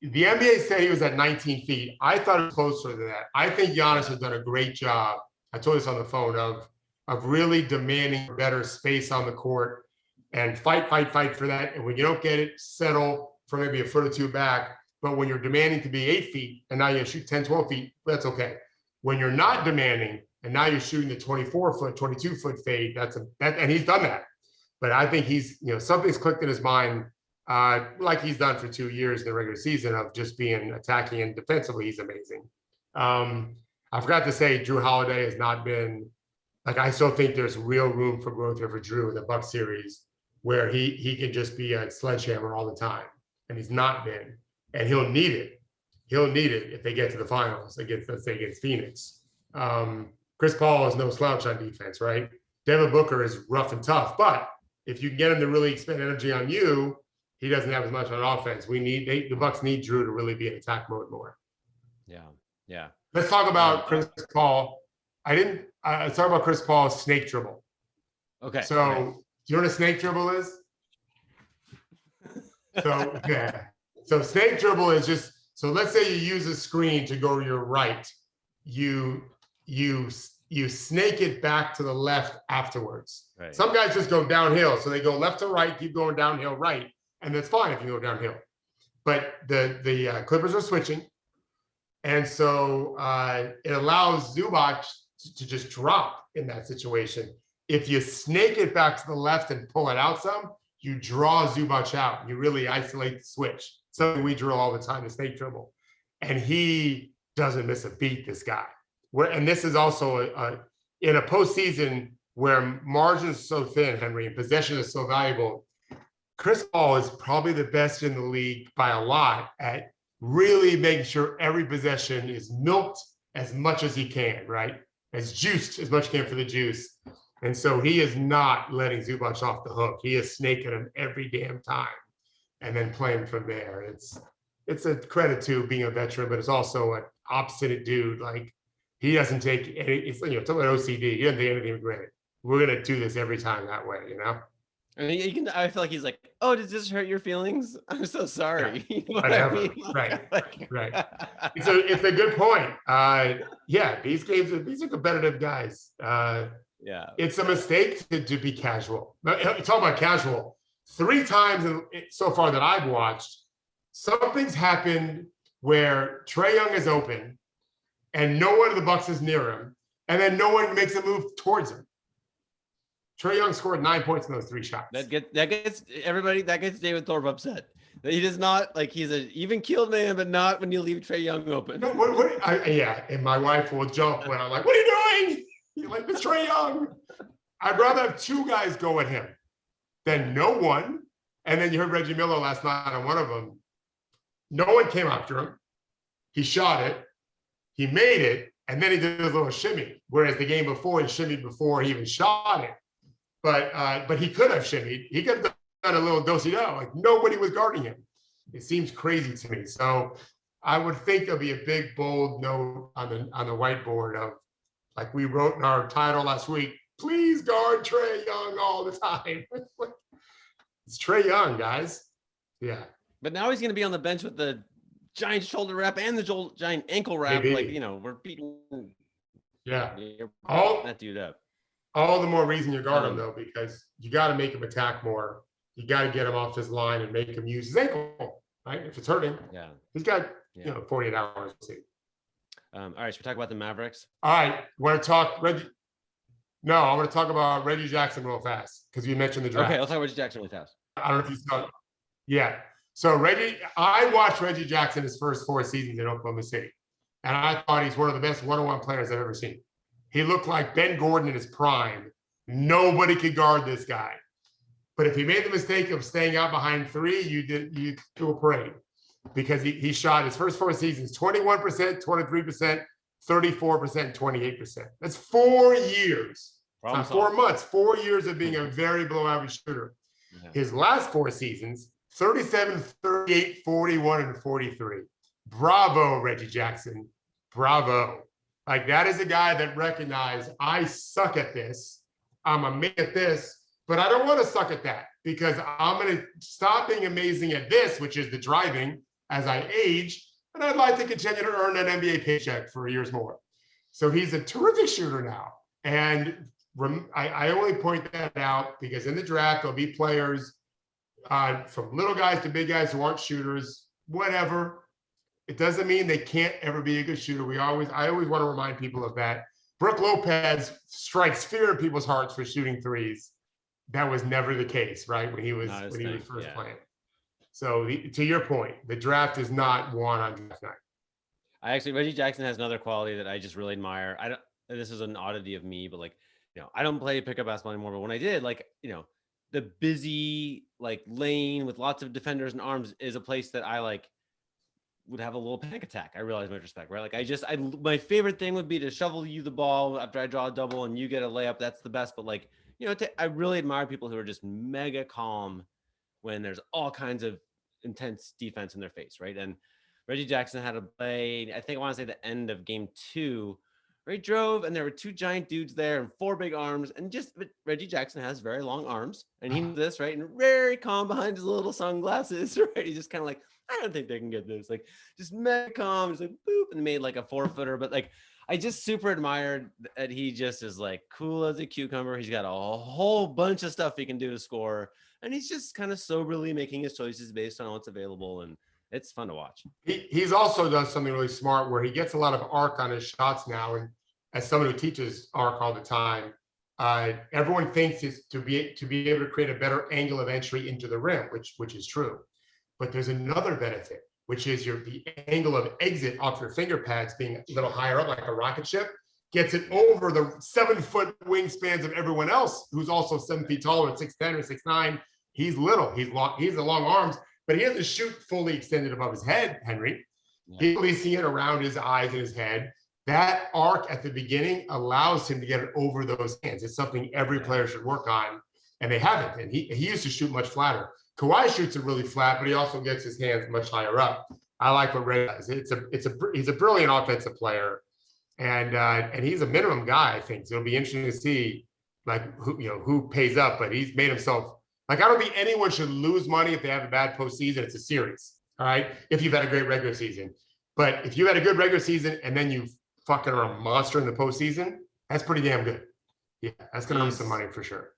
the NBA said he was at 19 feet. I thought it was closer to that. I think Giannis has done a great job. I told this on the phone of really demanding better space on the court and fight for that. And when you don't get it, settle for maybe a foot or two back. But when you're demanding to be 8 feet and now you shoot 10, 12 feet, that's okay. When you're not demanding and now you're shooting the 24-foot, 22-foot fade, and he's done that. But I think he's, something's clicked in his mind, like he's done for 2 years in the regular season of just being attacking and defensively, he's amazing. I forgot to say, Jrue Holiday has not been, I still think there's real room for growth here for Jrue in the Bucks series where he can just be a sledgehammer all the time. And he's not been. And he'll need it. He'll need it if they get to the finals against Phoenix. Chris Paul is no slouch on defense, right? Devin Booker is rough and tough, but if you can get him to really expend energy on you, he doesn't have as much on offense. The Bucks need Jrue to really be in attack mode more. Yeah. Let's talk about Chris Paul. Let's talk about Chris Paul's snake dribble. Okay. So, do you know what a snake dribble is? So, yeah. So snake dribble is just, so let's say you use a screen to go to your right. You snake it back to the left afterwards. Right. Some guys just go downhill. So they go left to right, keep going downhill right. And that's fine if you go downhill. But the Clippers are switching. And so it allows Zubac to just drop in that situation. If you snake it back to the left and pull it out some, you draw Zubac out. You really isolate the switch. Something we drill all the time, the snake dribble. And he doesn't miss a beat, this guy. And this is also in a postseason where margins are so thin, Henry, and possession is so valuable. Chris Paul is probably the best in the league by a lot at really making sure every possession is milked as much as he can, right? As juiced as much as he can for the juice. And so he is not letting Zubac off the hook. He is snaking him every damn time and then playing from there. It's a credit to being a veteran, but it's also an obstinate dude. Like, he doesn't take any, talking about OCD, he doesn't take anything for granted. We're going to do this every time that way, I mean, I feel like he's like, oh, does this hurt your feelings? I'm so sorry. Yeah. Whatever. I mean? Right. It's a good point. These games, these are competitive guys. It's a mistake to be casual. Talk about casual. 3 times so far that I've watched, something's happened where Trae Young is open and no one of the Bucks is near him, and then no one makes a move towards him. Trae Young scored 9 points in those 3 shots. That gets David Thorpe upset. That he does not, like, he's an even-keeled man, but not when you leave Trae Young open. No, and my wife will jump when I'm like, what are you doing? You're like, it's Trae Young. I'd rather have 2 guys go at him than no one. And then you heard Reggie Miller last night on one of them. No one came after him. He shot it. He made it. And then he did a little shimmy. Whereas the game before, he shimmied before he even shot it. But he could have shimmied. He could have done a little do-si-do. Like, nobody was guarding him. It seems crazy to me. So I would think there'll be a big, bold note on the whiteboard of, like we wrote in our title last week, please guard Trae Young all the time. It's Trae Young, guys. Yeah. But now he's going to be on the bench with the giant shoulder wrap and the giant ankle wrap. Maybe. Like, you know, we're beating All that dude up. all the more reason you guard him though, because you got to make him attack more. You got to get him off his line and make him use his ankle, right? If it's hurting, he's got 48 hours to see. All right, should we talk about the Mavericks? All right, want to talk Reggie? No, I want to talk about Reggie Jackson real fast because you mentioned the draft. Okay, let's talk about Reggie Jackson really fast. I don't know if you saw it. Yeah. So I watched Reggie Jackson his first 4 seasons in Oklahoma City, and I thought he's one of the best one-on-one players I've ever seen. He looked like Ben Gordon in his prime. Nobody could guard this guy. But if he made the mistake of staying out behind 3, you do a parade, because he shot his first 4 seasons 21%, 23%, 34%, 28%. That's 4 years. Not 4 months, 4 years of being a very below average shooter. Yeah. His last 4 seasons, 37, 38, 41, and 43. Bravo, Reggie Jackson. Bravo. Like, that is a guy that recognized, I suck at this. I'm amazing at this, but I don't want to suck at that, because I'm going to stop being amazing at this, which is the driving, as I age, and I'd like to continue to earn an NBA paycheck for years more. So he's a terrific shooter now. And I only point that out because in the draft, there'll be players from little guys to big guys who aren't shooters, whatever. It doesn't mean they can't ever be a good shooter. I always want to remind people of that. Brook Lopez strikes fear in people's hearts for shooting threes. That was never the case, right? When he was first playing. So to your point, the draft is not won on draft night. Reggie Jackson has another quality that I just really admire. This is an oddity of me, but I don't play pickup basketball anymore. But when I did, the busy lane with lots of defenders and arms is a place that I would have a little panic attack. I realize in retrospect, right? My favorite thing would be to shovel you the ball after I draw a double and you get a layup. That's the best. But I really admire people who are just mega calm when there's all kinds of intense defense in their face, right? And Reggie Jackson had a play, I want to say the end of game 2, where he drove and there were 2 giant dudes there and 4 big arms, but Reggie Jackson has very long arms, and he knew this, right? And very calm behind his little sunglasses, right? He's just kind of I don't think they can get this. Just mega calm, just boop, and made a 4-footer. But I just super admired that he just is cool as a cucumber. He's got a whole bunch of stuff he can do to score, and he's just kind of soberly making his choices based on what's available, and it's fun to watch. He's also done something really smart where he gets a lot of arc on his shots now, and as someone who teaches arc all the time, everyone thinks it's to be able to create a better angle of entry into the rim, which is true. But there's another benefit, which is the angle of exit off your finger pads being a little higher up, like a rocket ship, gets it over the 7-foot wingspans of everyone else, who's also 7 feet taller at 6'10" or 6'9". He's little. He's long. He's the long arms, but he has to shoot fully extended above his head, Henry. Yeah. He's releasing it around his eyes and his head. That arc at the beginning allows him to get it over those hands. It's something every player should work on, and they haven't. And he used to shoot much flatter. Kawhi shoots it really flat, but he also gets his hands much higher up. I like what Ray does. He's a brilliant offensive player, and he's a minimum guy, I think. So it'll be interesting to see who pays up. But he's made himself I don't think anyone should lose money if they have a bad postseason. It's a series, all right? If you've had a great regular season, but if you had a good regular season and then you fucking are a monster in the postseason, that's pretty damn good. Yeah, that's gonna earn some money for sure.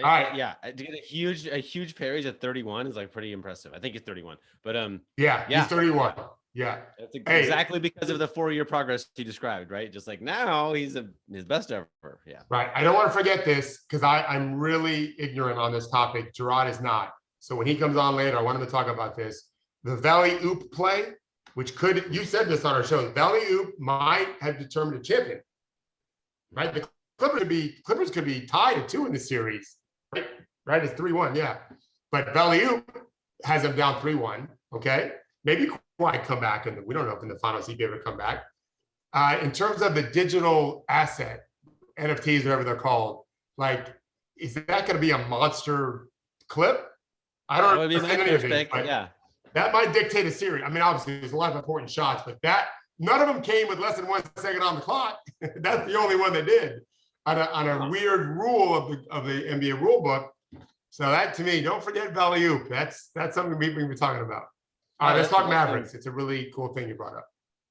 All right. Yeah, to get a huge pairage at 31 is pretty impressive. I think he's 31, but yeah, he's 31. Yeah, that's exactly because of the 4-year progress he described, right? Just now he's his best ever. Yeah, right. I don't want to forget this because I'm really ignorant on this topic. Gerard is not. So when he comes on later, I want him to talk about this. The Valley Oop play, which you said this on our show, Valley Oop might have determined a champion, right? The Clippers could be tied at 2 in the series. Right, it's 3-1, yeah. But Valley Oop has them down 3-1, okay? Maybe Kawhi come back, and we don't know if in the finals he'd be able to come back. In terms of the digital asset, NFTs, whatever they're called, is that going to be a monster clip? I don't understand any of it, but yeah. That might dictate a series. I mean, obviously, there's a lot of important shots, but none of them came with less than 1 second on the clock. That's the only one that did. On a weird rule of the NBA rule book, So that to me, don't forget Valley-Oop. That's something we've been talking about. All right, let's talk Mavericks. It's a really cool thing you brought up.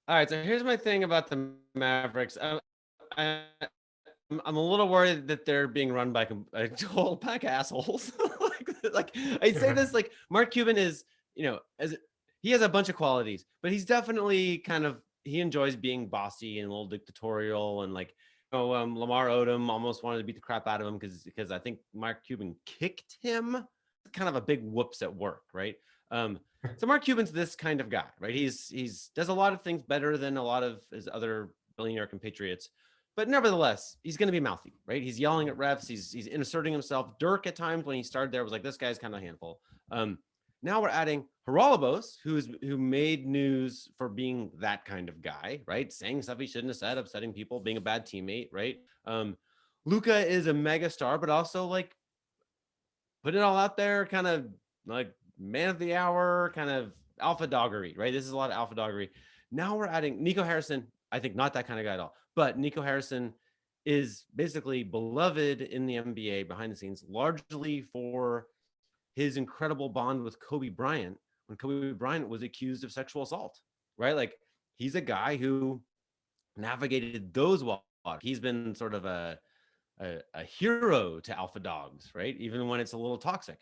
All right, so here's my thing about the Mavericks. I'm a little worried that they're being run by a whole pack of assholes. like I say this, like Mark Cuban is, he has a bunch of qualities, but he's definitely he enjoys being bossy and a little dictatorial, and Lamar Odom almost wanted to beat the crap out of him because I think Mark Cuban kicked him. Kind of a big whoops at work, right? So Mark Cuban's this kind of guy, right? He's does a lot of things better than a lot of his other billionaire compatriots, but nevertheless, he's going to be mouthy, right? He's yelling at refs. He's inserting himself. Dirk at times when he started there was like, this guy's kind of a handful. Now we're adding Haralabos, who made news for being that kind of guy, right? Saying stuff he shouldn't have said, upsetting people, being a bad teammate, right? Luka is a mega star, but also like putting it all out there, kind of like man of the hour, kind of alpha doggery, right? This is a lot of alpha doggery. Now we're adding Nico Harrison. I think not that kind of guy at all, but Nico Harrison is basically beloved in the NBA behind the scenes, largely for his incredible bond with Kobe Bryant when Kobe Bryant was accused of sexual assault, right? Like he's a guy who navigated those waters. He's been sort of a hero to alpha dogs, right? Even when it's a little toxic.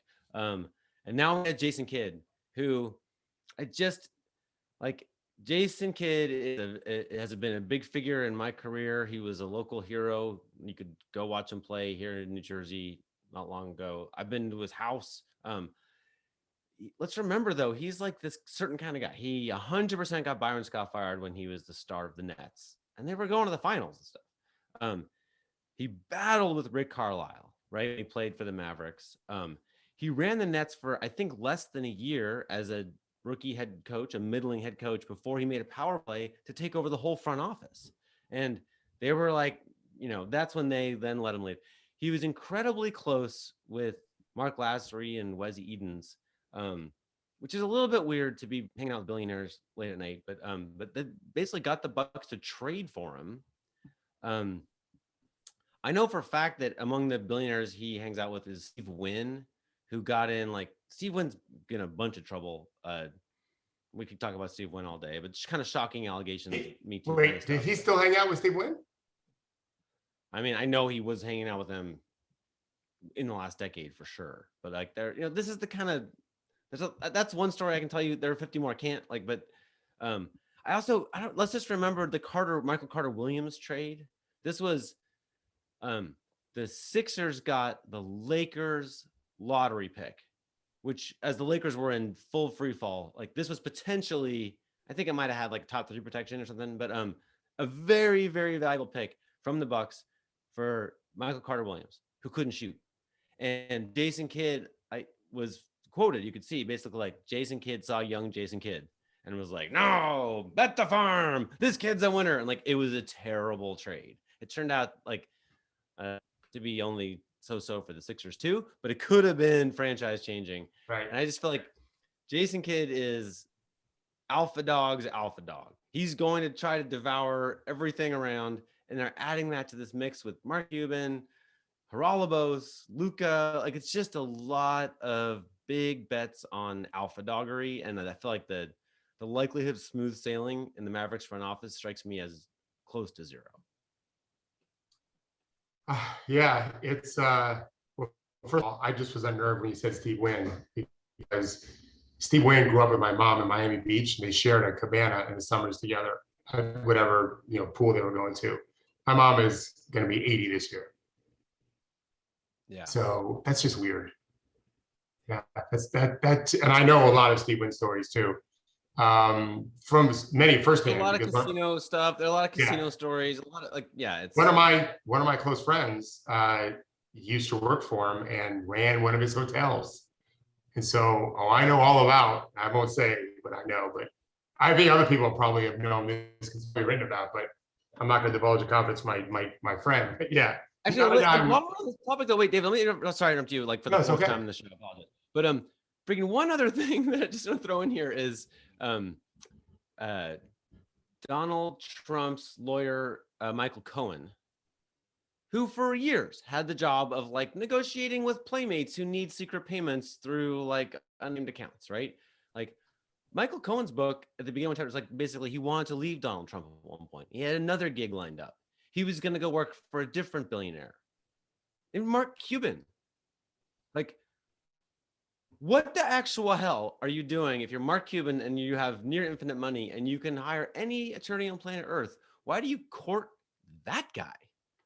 And now we have Jason Kidd, who I just like. Jason Kidd has been a big figure in my career. He was a local hero. You could go watch him play here in New Jersey not long ago. I've been to his house. Let's remember, though, he's like this certain kind of guy. He 100% got Byron Scott fired when he was the star of the Nets, and they were going to the finals and stuff. He battled with Rick Carlisle, right? He played for the Mavericks. He ran the Nets for, I think, less than a year as a rookie head coach, a middling head coach, before he made a power play to take over the whole front office. And they were like, that's when they then let him leave. He was incredibly close with Mark Lassery and Wes Edens, which is a little bit weird to be hanging out with billionaires late at night. But they basically got the Bucks to trade for him. I know for a fact that among the billionaires he hangs out with is Steve Wynn, who got in, like, Steve Wynn's in a bunch of trouble. We could talk about Steve Wynn all day, but just kind of shocking allegations. Wait, did he still hang out with Steve Wynn? I mean, I know he was hanging out with him in the last decade for sure, but like this is the kind of, that's one story I can tell you. There are 50 more I can't but let's just remember the Michael Carter Williams trade. This was the Sixers got the Lakers lottery pick, which, as the Lakers were in full free fall, like this was potentially, I think it might have had like top 3 protection or something, but a very, very valuable pick from the Bucks for Michael Carter Williams, who couldn't shoot. And Jason Kidd, I was quoted, you could see basically like Jason Kidd saw young Jason Kidd and was like, no, bet the farm, this kid's a winner. And like, it was a terrible trade. It turned out like to be only so for the Sixers too, but it could have been franchise changing. Right. And I just feel like Jason Kidd is alpha dog. He's going to try to devour everything around, and they're adding that to this mix with Mark Cuban, Haralabos, Luka. Like, it's just a lot of big bets on alpha doggery, and I feel like the likelihood of smooth sailing in the Mavericks front office strikes me as close to zero. Yeah, it's well, first of all, I just was unnerved when you said Steve Wynn, because Steve Wynn grew up with my mom in Miami Beach, and they shared a cabana in the summers together, whatever pool they were going to. My mom is going to be 80 this year. Yeah. So that's just weird. Yeah, that, and I know a lot of Steve Wynn stories too. From many firsthand. A lot of casino stuff. There are a lot of casino stories. A lot of it's one of my close friends used to work for him and ran one of his hotels. And so, I know all about, I won't say, but I know, but I think other people probably have known this because it's been written about, but I'm not going to divulge a confidence my friend. But yeah. Actually, while we're on this topic though, wait, David, let me interrupt you for the fourth time in the show. I apologize. But freaking one other thing that I just want to throw in here is Donald Trump's lawyer, Michael Cohen, who for years had the job of like negotiating with playmates who need secret payments through like unnamed accounts, right? Like Michael Cohen's book at the beginning of the chapter was like basically he wanted to leave Donald Trump at one point. He had another gig lined up. He was going to go work for a different billionaire. And Mark Cuban. Like, what the actual hell are you doing if you're Mark Cuban and you have near infinite money and you can hire any attorney on planet Earth? Why do you court that guy?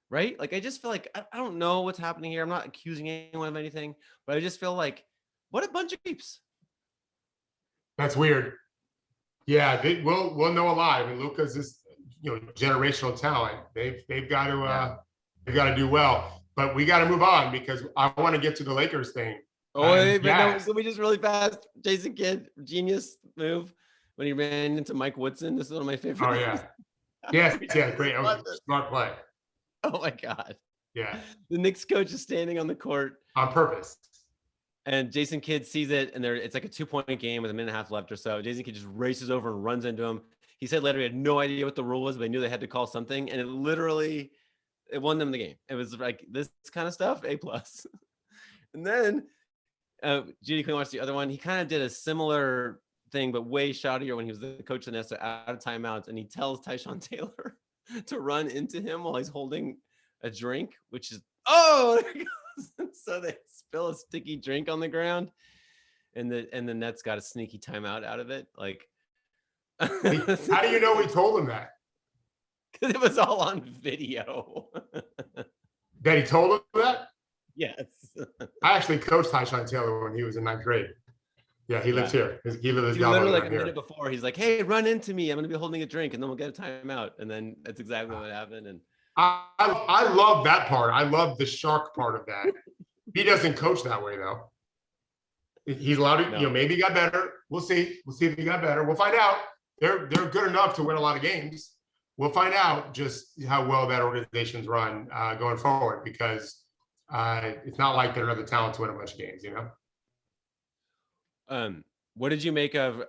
Right? Like, I just feel like I don't know what's happening here. I'm not accusing anyone of anything, but I just feel like what a bunch of creeps. That's weird. Yeah, we'll know a lot. I mean, Luka's this generational talent. They've got to do well. But we got to move on because I want to get to the Lakers thing. Oh, wait, but no, can we just really fast? Jason Kidd, genius move when he ran into Mike Woodson. This is one of my favorite. Oh yeah, yes, great. That was smart play. Oh my God. Yeah. The Knicks coach is standing on the court on purpose. And Jason Kidd sees it, and it's like a 2-point game with a minute and a half left or so. Jason Kidd just races over and runs into him. He said later he had no idea what the rule was, but they knew they had to call something, and it won them the game. It was like this kind of stuff, A+. And then Judy Quinn watched the other one. He kind of did a similar thing, but way shoddier when he was the coach of the Nets out of timeouts, and he tells Tyshawn Taylor to run into him while he's holding a drink, which is there it goes. So they spill a sticky drink on the ground, and the Nets got a sneaky timeout out of it. Like, how do you know we told him that? Because it was all on video. That he told him that? Yes. I actually coached Tyshawn Taylor when he was in 9th grade. Yeah, he lives here. He lives literally like a minute before. He's like, "Hey, run into me. I'm going to be holding a drink, and then we'll get a timeout." And then that's exactly what happened. And I love that part. I love the shark part of that. He doesn't coach that way though. He's allowed to, maybe he got better. We'll see. We'll see if he got better. We'll find out. They're good enough to win a lot of games. We'll find out just how well that organization's run going forward, because it's not like they're another talent to win a bunch of games, What did you make of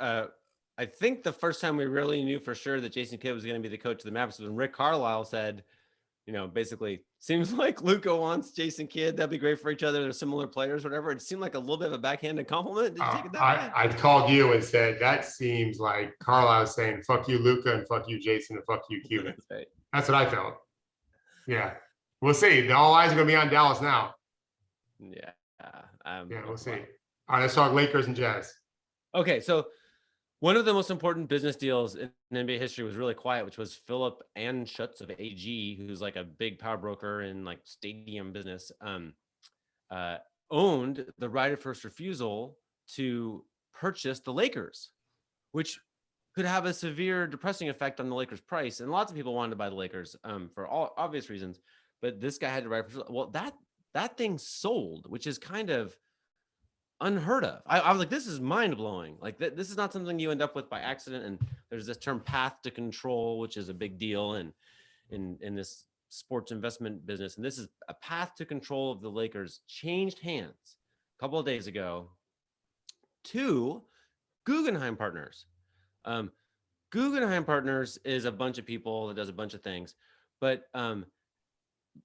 I think the first time we really knew for sure that Jason Kidd was going to be the coach of the Mavericks was when Rick Carlisle said, basically, seems like Luka wants Jason Kidd. That'd be great for each other. They're similar players, whatever. It seemed like a little bit of a backhanded compliment. Did you take it that way? I called you and said, that seems like Carlisle saying, fuck you, Luka, and fuck you, Jason, and fuck you, Cuban. That's right. That's what I felt. Yeah. We'll see. All eyes are going to be on Dallas now. Yeah. We'll see. All right, let's talk Lakers and Jazz. Okay, so one of the most important business deals in NBA history was really quiet, which was Philip Anschutz of AG, who's like a big power broker in like stadium business, owned the right of first refusal to purchase the Lakers, which could have a severe depressing effect on the Lakers' price. And lots of people wanted to buy the Lakers for all obvious reasons, but this guy had the right of refusal. Well, that thing sold, which is kind of unheard of. I was like, this is mind blowing. Like this is not something you end up with by accident. And there's this term path to control, which is a big deal in this sports investment business. And this is a path to control of the Lakers changed hands a couple of days ago to Guggenheim Partners. Guggenheim Partners is a bunch of people that does a bunch of things, but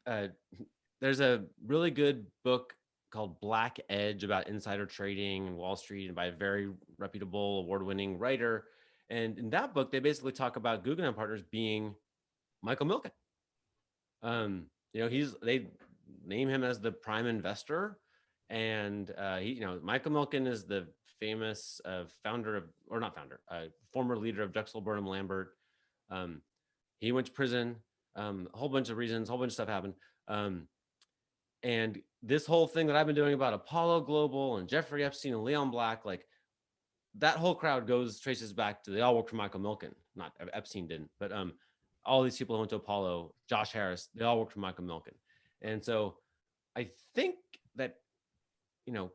there's a really good book called Black Edge about insider trading and Wall Street, and by a very reputable, award-winning writer. And in that book, they basically talk about Guggenheim Partners being Michael Milken. They name him as the prime investor, and Michael Milken is the famous former leader of Drexel Burnham Lambert. He went to prison. A whole bunch of reasons, a whole bunch of stuff happened. And this whole thing that I've been doing about Apollo Global and Jeffrey Epstein and Leon Black, like that whole crowd traces back to, they all work for Michael Milken. Not Epstein didn't, but all these people who went to Apollo, Josh Harris, they all worked for Michael Milken. And so I think that,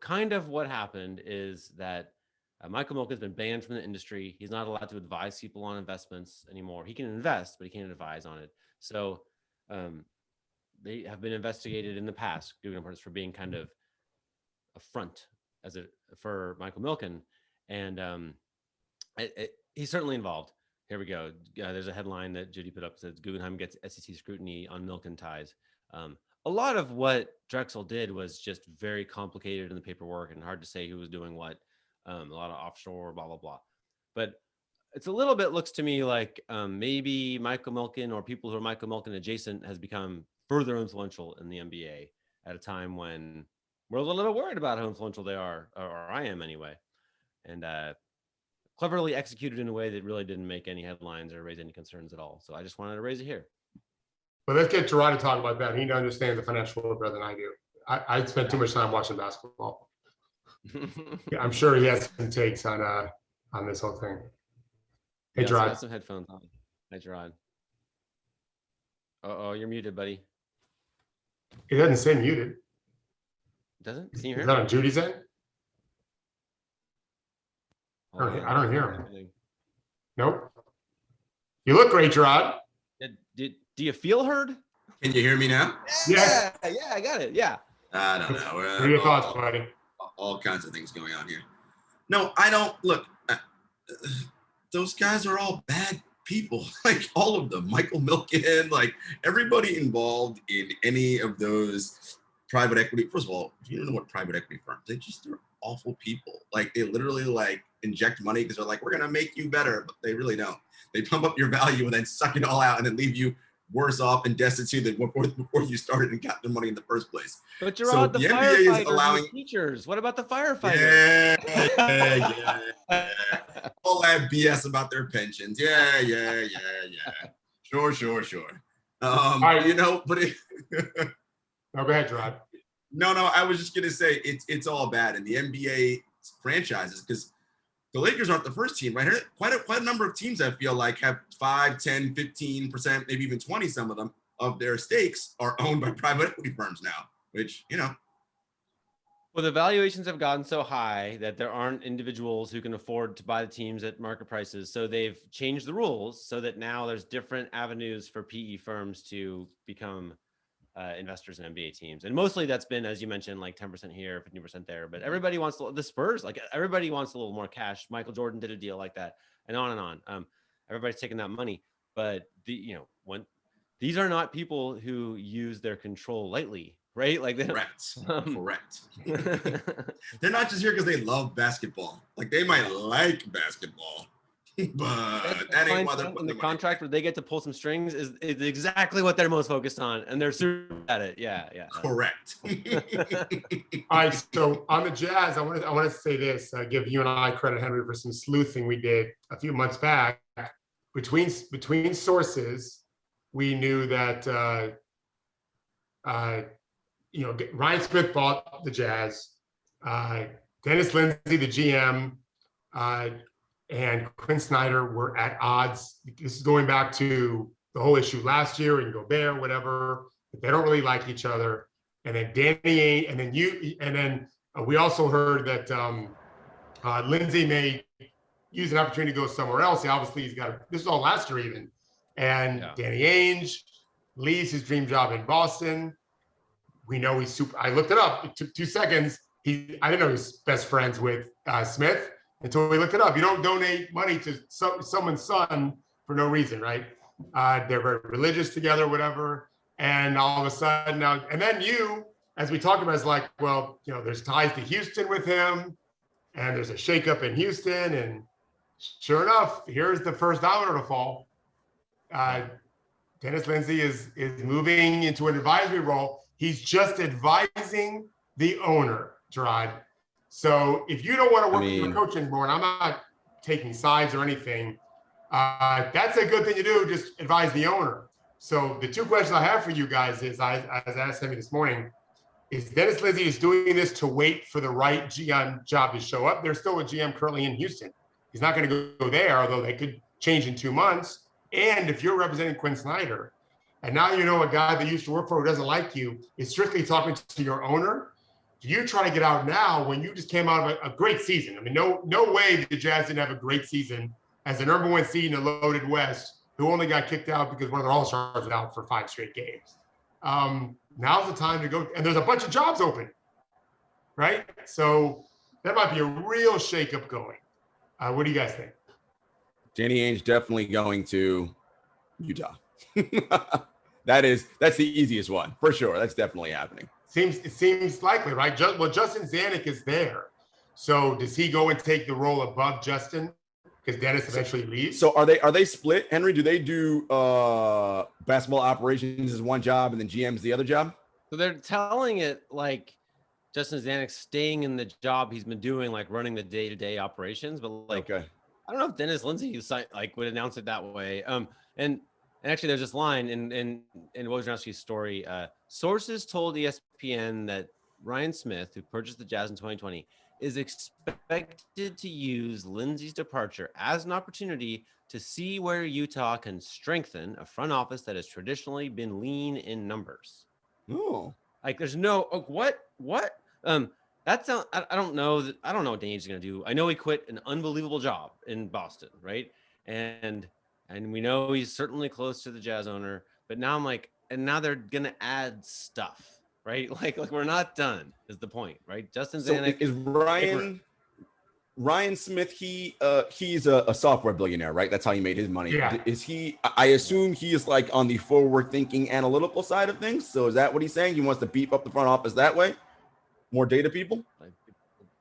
kind of what happened is that Michael Milken has been banned from the industry. He's not allowed to advise people on investments anymore. He can invest, but he can't advise on it. So they have been investigated in the past, Guggenheim Partners, for being kind of a front for Michael Milken. And he's certainly involved. Here we go. There's a headline that Judy put up that says Guggenheim gets SEC scrutiny on Milken ties. a lot of what Drexel did was just very complicated in the paperwork and hard to say who was doing what. A lot of offshore, blah, blah, blah. But it's a little bit looks to me like maybe Michael Milken or people who are Michael Milken adjacent has become further influential in the NBA at a time when we're a little bit worried about how influential they are, or I am anyway. And cleverly executed in a way that really didn't make any headlines or raise any concerns at all. So I just wanted to raise it here. But let's get Jrue to talk about that. He understands the financial world better than I do. I spent too much time watching basketball. Yeah, I'm sure he has some takes on this whole thing. Hey, yes, Jrue. got some headphones on. Hi, Jrue. Oh, you're muted, buddy. It doesn't say muted. Doesn't? Can you hear Is me? that on Judy's end? I don't hear him. Happening. Nope. You look great, Jrue. Do you feel heard? Can you hear me now? Yes. Yeah, I got it. Yeah. I don't know. What are your thoughts, buddy? All kinds of things going on here. No, I don't. Look, those guys are all bad people. Like all of them. Michael Milken, like everybody involved in any of those private equity. First of all, if you don't know what private equity firms, they're awful people. Like they literally like inject money because they're like, we're gonna make you better, but they really don't. They pump up your value and then suck it all out and then leave you worse off and destitute than before you started and got the money in the first place. But Gerard, so the NBA is allowing teachers. What about the firefighters? Yeah. All that BS about their pensions. Yeah. Sure. right. You know, but No, go ahead, Gerard. No, I was just gonna say it's all bad in the NBA franchises because the Lakers aren't the first team, right? Quite a number of teams I feel like have 5, 10, 15%, maybe even 20, some of them, of their stakes are owned by private equity firms now, which, you know. Well, the valuations have gotten so high that there aren't individuals who can afford to buy the teams at market prices. So they've changed the rules so that now there's different avenues for PE firms to become investors in NBA teams. And mostly that's been, as you mentioned, like 10% here, 15% there. But everybody wants the Spurs, like everybody wants a little more cash. Michael Jordan did a deal like that, and on and on. Everybody's taking that money. But when these are not people who use their control lightly, right? Like Correct. They're not just here because they love basketball. Like they might like basketball, but that ain't why they're putting the contract where they get to pull some strings is exactly what they're most focused on, and they're super at it. Yeah. Correct. All right, so on the Jazz, I want to say this. Give you and I credit, Henry, for some sleuthing we did a few months back. Between sources, we knew that Ryan Smith bought the Jazz. Dennis Lindsay, the GM, and Quinn Snyder were at odds. This is going back to the whole issue last year and Gobert, whatever. They don't really like each other. And then Danny, and then we also heard that Lindsay may use an opportunity to go somewhere else. He's got this is all last year even. And Danny Ainge leaves his dream job in Boston. We know he's super. I looked it up. It took 2 seconds. I didn't know he's best friends with Smith until we looked it up. You don't donate money to someone's son for no reason, right? They're very religious together, whatever. And all of a sudden now, and then you, as we talked about, is like, well, there's ties to Houston with him, and there's a shakeup in Houston, and sure enough, here's the first domino to fall. Dennis Lindsay is moving into an advisory role. He's just advising the owner, Gerard. So if you don't want to work with the coaching board, I'm not taking sides or anything. That's a good thing to do. Just advise the owner. So the 2 questions I have for you guys is, I asked Henry this morning, is Dennis Lindsay is doing this to wait for the right GM job to show up? There's still a GM currently in Houston. He's not going to go there, although they could change in 2 months. And if you're representing Quinn Snyder, and now you know a guy that used to work for who doesn't like you is strictly talking to your owner, do you try to get out now when you just came out of a great season? I mean, no way the Jazz didn't have a great season as the number 1 seed in the loaded West, who only got kicked out because one of their all-stars was out for 5 straight games. Now's the time to go, and there's a bunch of jobs open, right? So that might be a real shakeup going. What do you guys think? Danny Ainge definitely going to Utah. That's the easiest one for sure. That's definitely happening. It seems likely, right? Justin Zanuck is there. So does he go and take the role above Justin because Dennis eventually leaves? So are they split, Henry? Do they do basketball operations as one job and then GM's the other job? So they're telling it like Justin Zanuck staying in the job he's been doing, like running the day-to-day operations, but like okay. I don't know if Dennis Lindsay like would announce it that way. And actually, there's this line in Wojnarowski's story. Sources told ESPN that Ryan Smith, who purchased the Jazz in 2020, is expected to use Lindsay's departure as an opportunity to see where Utah can strengthen a front office that has traditionally been lean in numbers. Oh, like there's no what? That's not, I don't know. I don't know what Danny's going to do. I know he quit an unbelievable job in Boston, right? And we know he's certainly close to the Jazz owner. But now I'm like, and now they're going to add stuff, right? Like we're not done is the point, right? Justin Zanuck is Ryan Smith. He's a software billionaire, right? That's how he made his money. Yeah. Is he? I assume he is like on the forward-thinking, analytical side of things. So is that what he's saying? He wants to beef up the front office that way. More data people?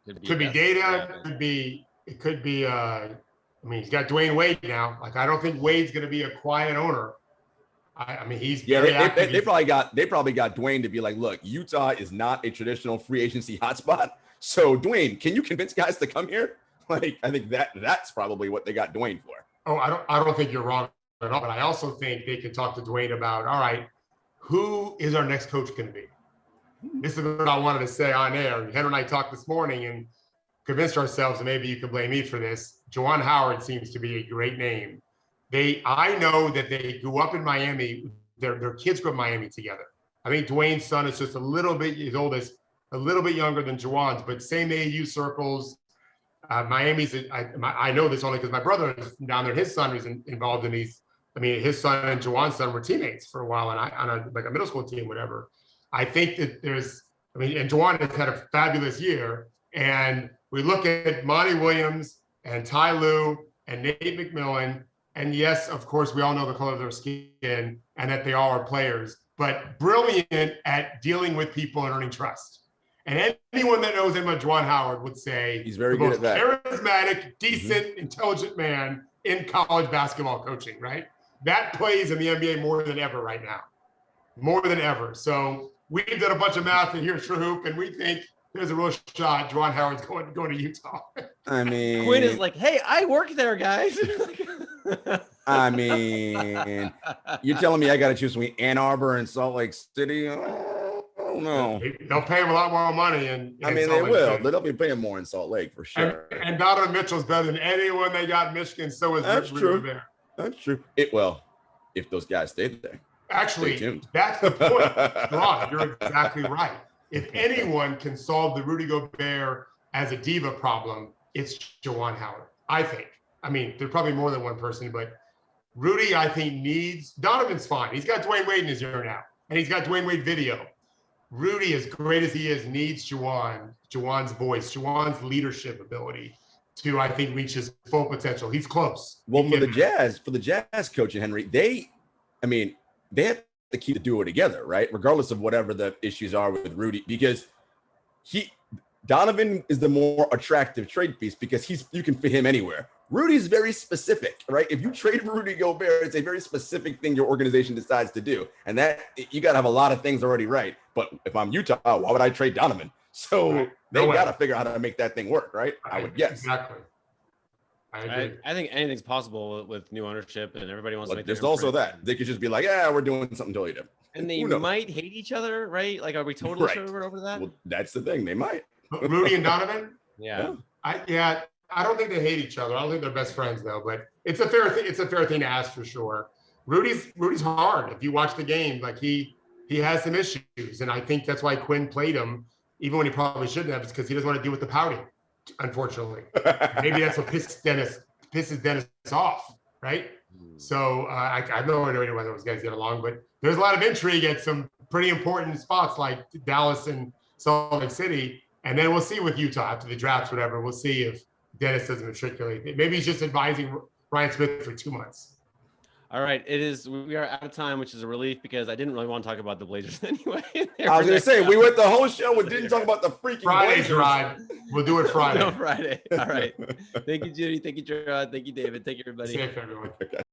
Could be data. Yeah. It could be. I mean, he's got Dwayne Wade now. Like, I don't think Wade's going to be a quiet owner. I mean, he's very active. They probably got Dwayne to be like, look, Utah is not a traditional free agency hotspot. So Dwayne, can you convince guys to come here? Like, I think that's probably what they got Dwayne for. Oh, I don't think you're wrong at all. But I also think they can talk to Dwayne about, all right, who is our next coach going to be? This is what I wanted to say on air. Henry and I talked this morning and convinced ourselves, and maybe you can blame me for this. Juwan Howard seems to be a great name. I know that they grew up in Miami. Their kids grew up in Miami together. I think Dwayne's son is just a little bit, his oldest, a little bit younger than Juwan's, but same AU circles. Miami's, I know this only because my brother is down there. His son is involved in these. I mean, his son and Juwan's son were teammates for a while on a middle school team, whatever. I think that and Juwan has had a fabulous year. And we look at Monty Williams and Ty Lue and Nate McMillan. And yes, of course, we all know the color of their skin and that they all are players, but brilliant at dealing with people and earning trust. And anyone that knows him, Juwan Howard would say he's very good at that. Charismatic, decent, intelligent man in college basketball coaching, right? That plays in the NBA more than ever right now. More than ever. So we did a bunch of math here at TrueHoop, and we think there's a real shot Juwan Howard's going to Utah. I mean, Quinn is like, hey, I work there, guys. I mean, you're telling me I got to choose between Ann Arbor and Salt Lake City? Oh, no. They'll pay him a lot more money. I mean, they will. They'll be paying more in Salt Lake for sure. And Donovan Mitchell's better than anyone they got in Michigan. So is That's true. There. That's true. If those guys stayed there. Actually, that's the point. Ron, you're exactly right. If anyone can solve the Rudy Gobert as a diva problem, it's Juwan Howard, I think. I mean, there's probably more than one person, but Rudy, I think, needs – Donovan's fine. He's got Dwayne Wade in his ear now, and he's got Dwayne Wade video. Rudy, as great as he is, needs Juwan's voice, Juwan's leadership ability to, I think, reach his full potential. He's close. Well, for the Jazz coach, Henry, they have the key to do it together, right? Regardless of whatever the issues are with Rudy, because Donovan is the more attractive trade piece because you can fit him anywhere. Rudy's very specific, right? If you trade for Rudy Gobert, it's a very specific thing your organization decides to do. And that you got to have a lot of things already right. But if I'm Utah, why would I trade Donovan? So they got to figure out how to make that thing work, right? I would guess. Exactly. I agree. I think anything's possible with new ownership, and everybody wants to make. There's also that they could just be like, "Yeah, we're doing something totally different," and they might hate each other, right? Like, are we totally sure over that? Well, that's the thing; they might. Rudy and Donovan. Yeah. I don't think they hate each other. I don't think they're best friends though. But it's a fair thing. It's a fair thing to ask for sure. Rudy's hard. If you watch the game, like he has some issues, and I think that's why Quinn played him, even when he probably shouldn't have. It's because he doesn't want to deal with the pouting. Unfortunately, maybe that's what pisses Dennis off, right? So I have no idea whether those guys get along, but there's a lot of intrigue at some pretty important spots like Dallas and Salt Lake City, and then we'll see with Utah after the draft, whatever. We'll see if Dennis doesn't matriculate. Maybe he's just advising Ryan Smith for 2 months. All right, we are out of time, which is a relief because I didn't really want to talk about the Blazers anyway. I was going to say, we went the whole show and didn't talk about the freaking Friday's Blazers. Rod. We'll do it Friday. No, Friday. All right. Thank you, Judy. Thank you, Gerard. Thank you, David. Thank you, everybody. Safe, everyone. Okay.